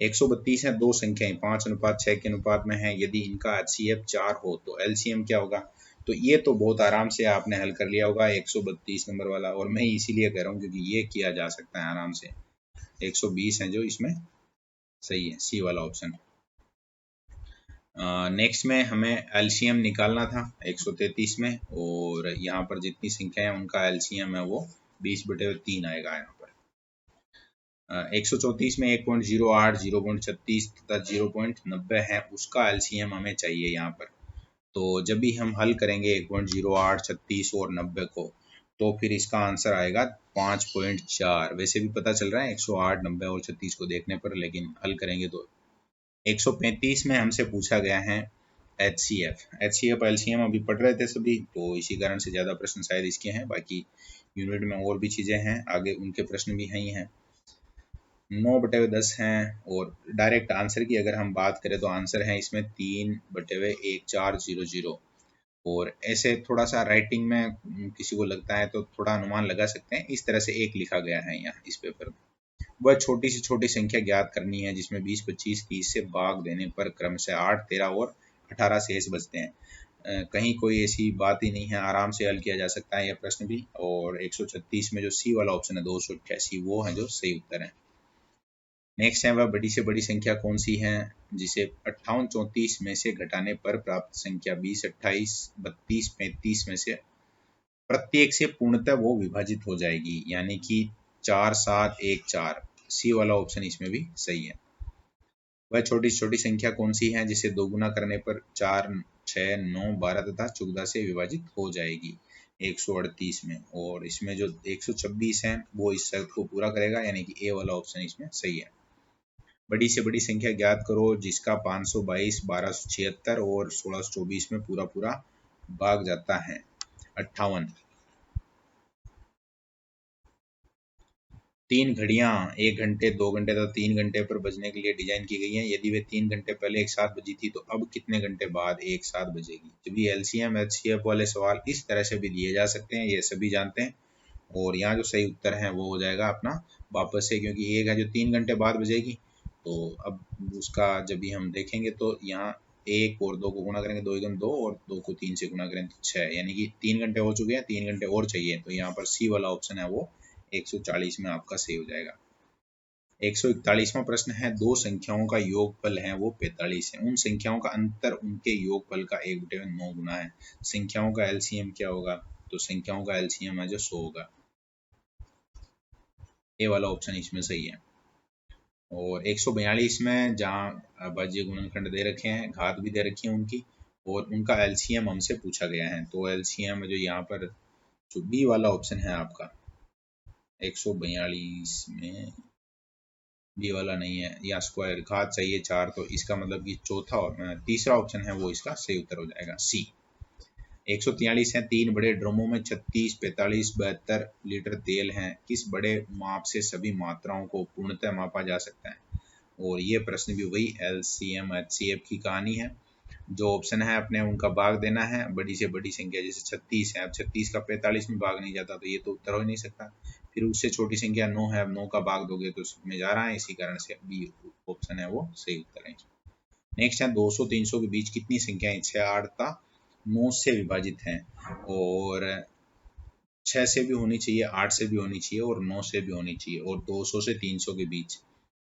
132 है, दो संख्याएं 5:6 के अनुपात में है, यदि इनका HCF 4 हो तो LCM क्या होगा। तो ये तो बहुत आराम से आपने हल कर लिया होगा 132 नंबर वाला, और मैं इसीलिए कह रहा हूँ क्योंकि ये किया जा सकता है आराम से। 120 है जो इसमें सही है, सी वाला ऑप्शन। नेक्स्ट में हमें LCM निकालना था 133 में, और यहाँ पर जितनी संख्या है उनका LCM है वो 20/3 आएगा यहाँ पर। 134 में 1.08, 0.36 तथा 0.90 है, उसका LCM हमें चाहिए यहाँ पर। तो जब भी हम हल करेंगे 1.08, 36 और 90 को, तो फिर इसका आंसर आएगा 5.4। वैसे भी पता चल रहा है 108, 90 और 36 को देखने पर, लेकिन हल करेंगे तो 135 में हमसे पूछा गया है HCF LCM अभी पढ़ रहे थे सभी, तो इसी कारण से ज़्यादा प्रश्न शायद इसके हैं। बाकी यूनिट में और भी चीज़ें हैं, आगे उनके प्रश्न भी हैं। 9/10 हैं, और डायरेक्ट आंसर की अगर हम बात करें तो आंसर है इसमें 3/1400। और ऐसे थोड़ा सा राइटिंग में किसी को लगता है तो थोड़ा अनुमान लगा सकते हैं, इस तरह से एक लिखा गया है यहाँ इस पेपर में। वह छोटी से छोटी संख्या ज्ञात करनी है जिसमें 20, 25, 30 से भाग देने पर क्रमशः 8, 13 और 18 शेष बचते हैं। कहीं कोई ऐसी बात ही नहीं है, आराम से हल किया जा सकता है यह प्रश्न भी। और 136 में जो सी वाला ऑप्शन है 288, वो है जो सही उत्तर है। नेक्स्ट है, वह बड़ी से बड़ी संख्या कौन सी है जिसे 58, 34 में से घटाने पर प्राप्त संख्या 20, 28, 32, 35 में से प्रत्येक से पूर्णतः वो विभाजित हो जाएगी, यानी कि 4, 7, 1, 4। सी वाला ऑप्शन इसमें भी सही है। वह छोटी छोटी संख्या कौन सी है जिसे दोगुना करने पर 4, 6, 9, 12 तथा 14 से विभाजित हो जाएगी 138 में। और इसमें जो 126 है वो इस शर्त को पूरा करेगा, यानी कि ए वाला ऑप्शन इसमें सही है। बड़ी से बड़ी संख्या ज्ञात करो जिसका 522, 1276 और 1624 में पूरा पूरा भाग जाता है 58। 3 घड़ियां 1 घंटे, 2 घंटे तथा 3 घंटे पर बजने के लिए डिजाइन की गई हैं। यदि वे 3 घंटे पहले एक साथ बजी थी तो अब कितने घंटे बाद एक साथ बजेगी। जब ये LCM HCF वाले सवाल इस तरह से भी दिए जा सकते हैं, ये सभी जानते हैं। और यहाँ जो सही उत्तर है वो हो जाएगा अपना वापस से, क्योंकि एक है जो 3 घंटे बाद बजेगी। तो अब उसका जब भी हम देखेंगे तो यहाँ 1 और 2 को गुणा करेंगे, 2 एकम 2 और 2 को 3 से गुणा करेंगे तो 6, यानी कि 3 घंटे हो चुके हैं, 3 घंटे और चाहिए। तो यहाँ पर सी वाला ऑप्शन है वो 140 में आपका सही हो जाएगा। 141वां प्रश्न है, दो संख्याओं का योगफल है वो 45 है, उन संख्याओं का अंतर उनके योगफल का 1/9 गुना है। संख्याओं का LCM क्या होगा। तो संख्याओं का LCM है जो 100 होगा। ए वाला ऑप्शन इसमें सही है। और 142 में जहाँ अभाज्य गुणनखंड दे रखे हैं, घात भी दे रखी है उनकी, और उनका LCM हमसे पूछा गया है। तो LCM जो यहाँ पर जो बी वाला ऑप्शन है आपका 142 में, बी वाला नहीं है, या स्क्वायर घात चाहिए 4, तो इसका मतलब कि चौथा और तीसरा ऑप्शन है वो इसका सही उत्तर हो जाएगा, सी। 143 है, 3 बड़े ड्रमों में 36, 45, 72 लीटर तेल है, किस बड़े माप से सभी मात्राओं को पूर्णतः मापा जा सकता है। और ये प्रश्न भी वही LCM HCF की कहानी है। जो ऑप्शन है अपने उनका भाग देना है, बड़ी से बड़ी संख्या जैसे 36 है, अब 36 का 45 में भाग नहीं जाता तो ये तो उत्तर हो ही नहीं सकता। फिर उससे छोटी संख्या 9 है, अब 9 का भाग दोगे तो उसमें जा रहा है, इसी कारण से बी ऑप्शन है वो सही उत्तर है। नेक्स्ट है, 200 300 के बीच कितनी संख्याएं 6, 8 का 9 से विभाजित हैं, और 6 से भी होनी चाहिए, 8 से भी होनी चाहिए और 9 से भी होनी चाहिए, और 200 से 300 के बीच।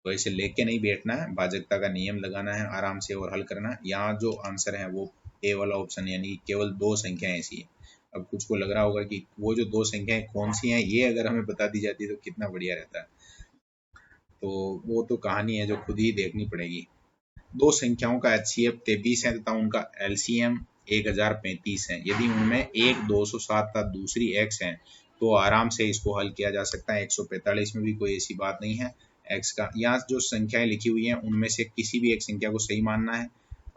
तो ऐसे लेके नहीं बैठना है, भाजकता का नियम लगाना है आराम से और हल करना है। यहाँ जो आंसर है वो ए वाला ऑप्शन, यानी केवल 2 संख्याएं ऐसी है। अब कुछ को लग रहा होगा कि वो जो 2 संख्याएं कौन सी हैं, ये अगर हमें बता दी जाती तो कितना बढ़िया रहता है। तो वो तो कहानी है जो खुद ही देखनी पड़ेगी। दो संख्याओं का HCF 23 है तथा उनका LCM 1035 है। यदि उनमें एक 207 तथा दूसरी x है तो आराम से इसको हल किया जा सकता है। 145 में भी कोई ऐसी बात नहीं है। x का यहाँ जो संख्याएं लिखी हुई हैं उनमें से किसी भी एक संख्या को सही मानना है,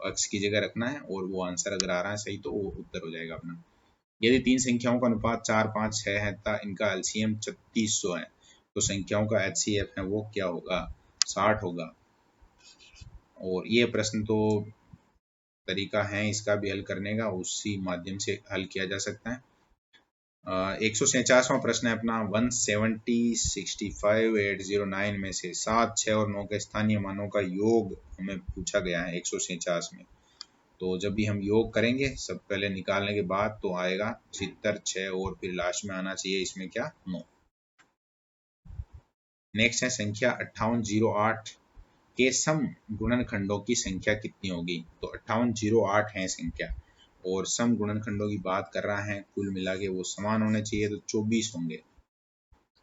x की जगह रखना है, और वो आंसर अगर आ रहा है सही तो वो उत्तर हो जाएगा अपना। यदि तीन संख्याओं का अनुपात 4, 5, 6 है तथा इनका एलसीएम 3600 है तो संख्याओं का एचसीएफ है वो क्या होगा? 60 होगा। और ये प्रश्न तो तरीका है इसका भी हल करने का, उसी माध्यम से हल किया जा सकता है। 147वां प्रश्न है अपना 170, 65, 809 में से 7, 6 और 9 के स्थानीय मानों का योग हमें पूछा गया है 147 में। तो जब भी हम योग करेंगे सब पहले निकालने के बाद तो आएगा 76, 6 और फिर लास्ट में आना चाहिए इसमें क्या? 9। नेक्स्ट है संख्या 5808 के सम गुणनखंडों की संख्या कितनी होगी? तो 5808 है संख्या और सम गुणनखंडों की बात कर रहा है, कुल मिला के वो समान होने चाहिए तो 24 होंगे।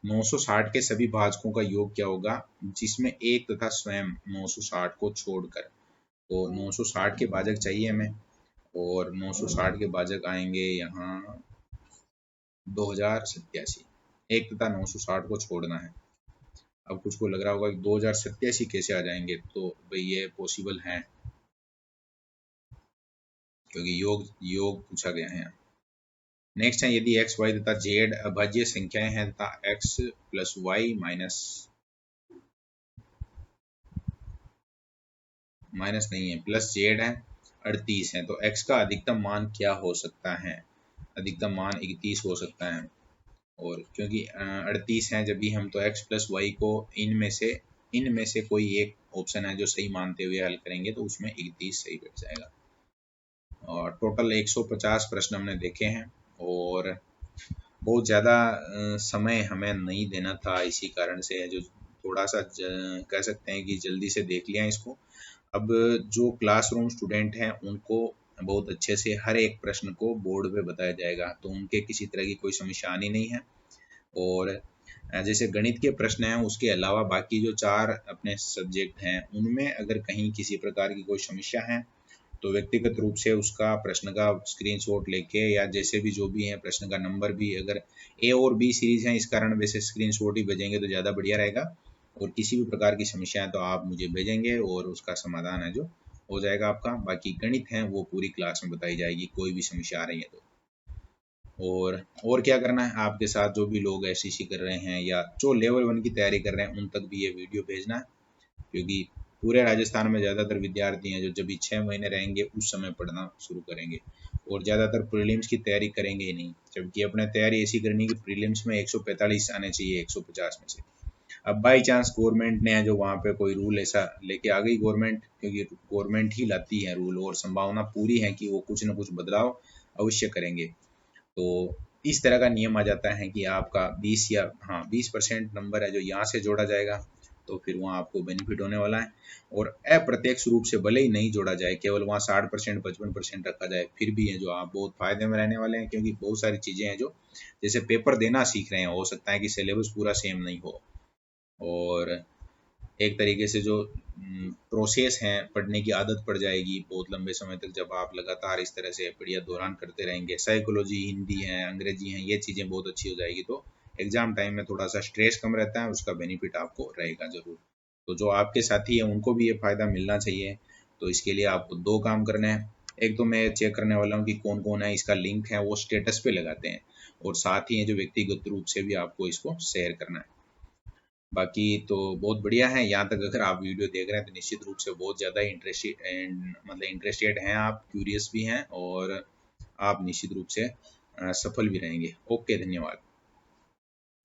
960 के सभी भाजकों का योग क्या होगा जिसमें एक तथा स्वयं 960 को छोड़कर? तो 960 के भाजक चाहिए हमें और 960 के भाजक आएंगे यहाँ 2087। एक तथा 960 को छोड़ना है। अब कुछ को लग रहा होगा कि 2087 कैसे आ जाएंगे, तो भाई ये पॉसिबल है क्योंकि योग पूछा गया है यहाँ। नेक्स्ट है यदि एक्स वाई तथा जेड अभाज्य संख्याएं हैं तथा एक्स प्लस वाई माइनस नहीं है प्लस जेड है 38 है तो एक्स का अधिकतम मान क्या हो सकता है? अधिकतम मान 31 हो सकता है। और क्योंकि 38 है जब भी हम तो x प्लस वाई को इनमें से कोई एक ऑप्शन है जो सही मानते हुए हल करेंगे तो उसमें 31 सही बैठ जाएगा। और टोटल 150 प्रश्न हमने देखे हैं और बहुत ज़्यादा समय हमें नहीं देना था, इसी कारण से जो थोड़ा सा कह सकते हैं कि जल्दी से देख लिया इसको। अब जो क्लासरूम स्टूडेंट हैं उनको बहुत अच्छे से हर एक प्रश्न को बोर्ड पे बताया जाएगा तो उनके किसी तरह की कोई समस्या आनी नहीं है। और जैसे गणित के प्रश्न हैं उसके अलावा बाकी जो 4 अपने सब्जेक्ट हैं उनमें अगर कहीं किसी प्रकार की कोई समस्या है तो व्यक्तिगत रूप से उसका प्रश्न का स्क्रीनशॉट लेके या जैसे भी जो भी है प्रश्न का नंबर भी अगर ए और बी सीरीज है इस कारण वैसे स्क्रीनशॉट ही भेजेंगे तो ज़्यादा बढ़िया रहेगा। और किसी भी प्रकार की समस्या है तो आप मुझे भेजेंगे और उसका समाधान है जो हो जाएगा आपका। बाकी गणित है वो पूरी क्लास में बताई जाएगी कोई भी समस्या आ रही है तो। और क्या करना है आपके साथ जो भी लोग एससीसी कर रहे हैं या जो लेवल 1 की तैयारी कर रहे हैं उन तक भी ये वीडियो भेजना है क्योंकि पूरे राजस्थान में ज़्यादातर विद्यार्थी हैं जो जब भी 6 महीने रहेंगे उस समय पढ़ना शुरू करेंगे और ज़्यादातर प्रीलिम्स की तैयारी करेंगे ही नहीं, जबकि अपने तैयारी ऐसी करनी कि प्रीलिम्स में 145 आने चाहिए 150 में से। अब बाई चांस गवर्नमेंट ने जो वहाँ पे कोई रूल ऐसा लेके आ गई गवर्नमेंट, क्योंकि गवर्नमेंट ही लाती है रूल और संभावना पूरी है कि वो कुछ न कुछ बदलाव अवश्य करेंगे। तो इस तरह का नियम आ जाता है कि आपका 20% नंबर है जो यहाँ से जोड़ा जाएगा तो फिर वहाँ आपको बेनिफिट होने वाला है। और अप्रत्यक्ष रूप से भले ही नहीं जोड़ा जाए, केवल वहाँ 60%, 55% रखा जाए, फिर भी है जो आप बहुत फायदे में रहने वाले हैं क्योंकि बहुत सारी चीज़ें हैं जो जैसे पेपर देना सीख रहे हैं, हो सकता है कि सिलेबस पूरा सेम नहीं हो और एक तरीके से जो प्रोसेस है पढ़ने की आदत पड़ जाएगी बहुत लंबे समय तक जब आप लगातार इस तरह से बढ़िया दौरान करते रहेंगे। साइकोलॉजी, हिंदी है, अंग्रेजी है, ये चीज़ें बहुत अच्छी हो जाएगी तो एग्जाम टाइम में थोड़ा सा स्ट्रेस कम रहता है, उसका बेनिफिट आपको रहेगा ज़रूर। तो जो आपके साथी हैं उनको भी ये फ़ायदा मिलना चाहिए। तो इसके लिए आपको 2 काम करने हैं। एक तो मैं चेक करने वाला हूँ कि कौन कौन है, इसका लिंक है वो स्टेटस पे लगाते हैं और साथ ही है जो व्यक्तिगत रूप से भी आपको इसको शेयर करना है। बाकी तो बहुत बढ़िया है। यहाँ तक अगर आप वीडियो देख रहे हैं तो निश्चित रूप से बहुत ज़्यादा इंटरेस्टेड हैं आप, क्यूरियस भी हैं और आप निश्चित रूप से सफल भी रहेंगे। ओके, धन्यवाद।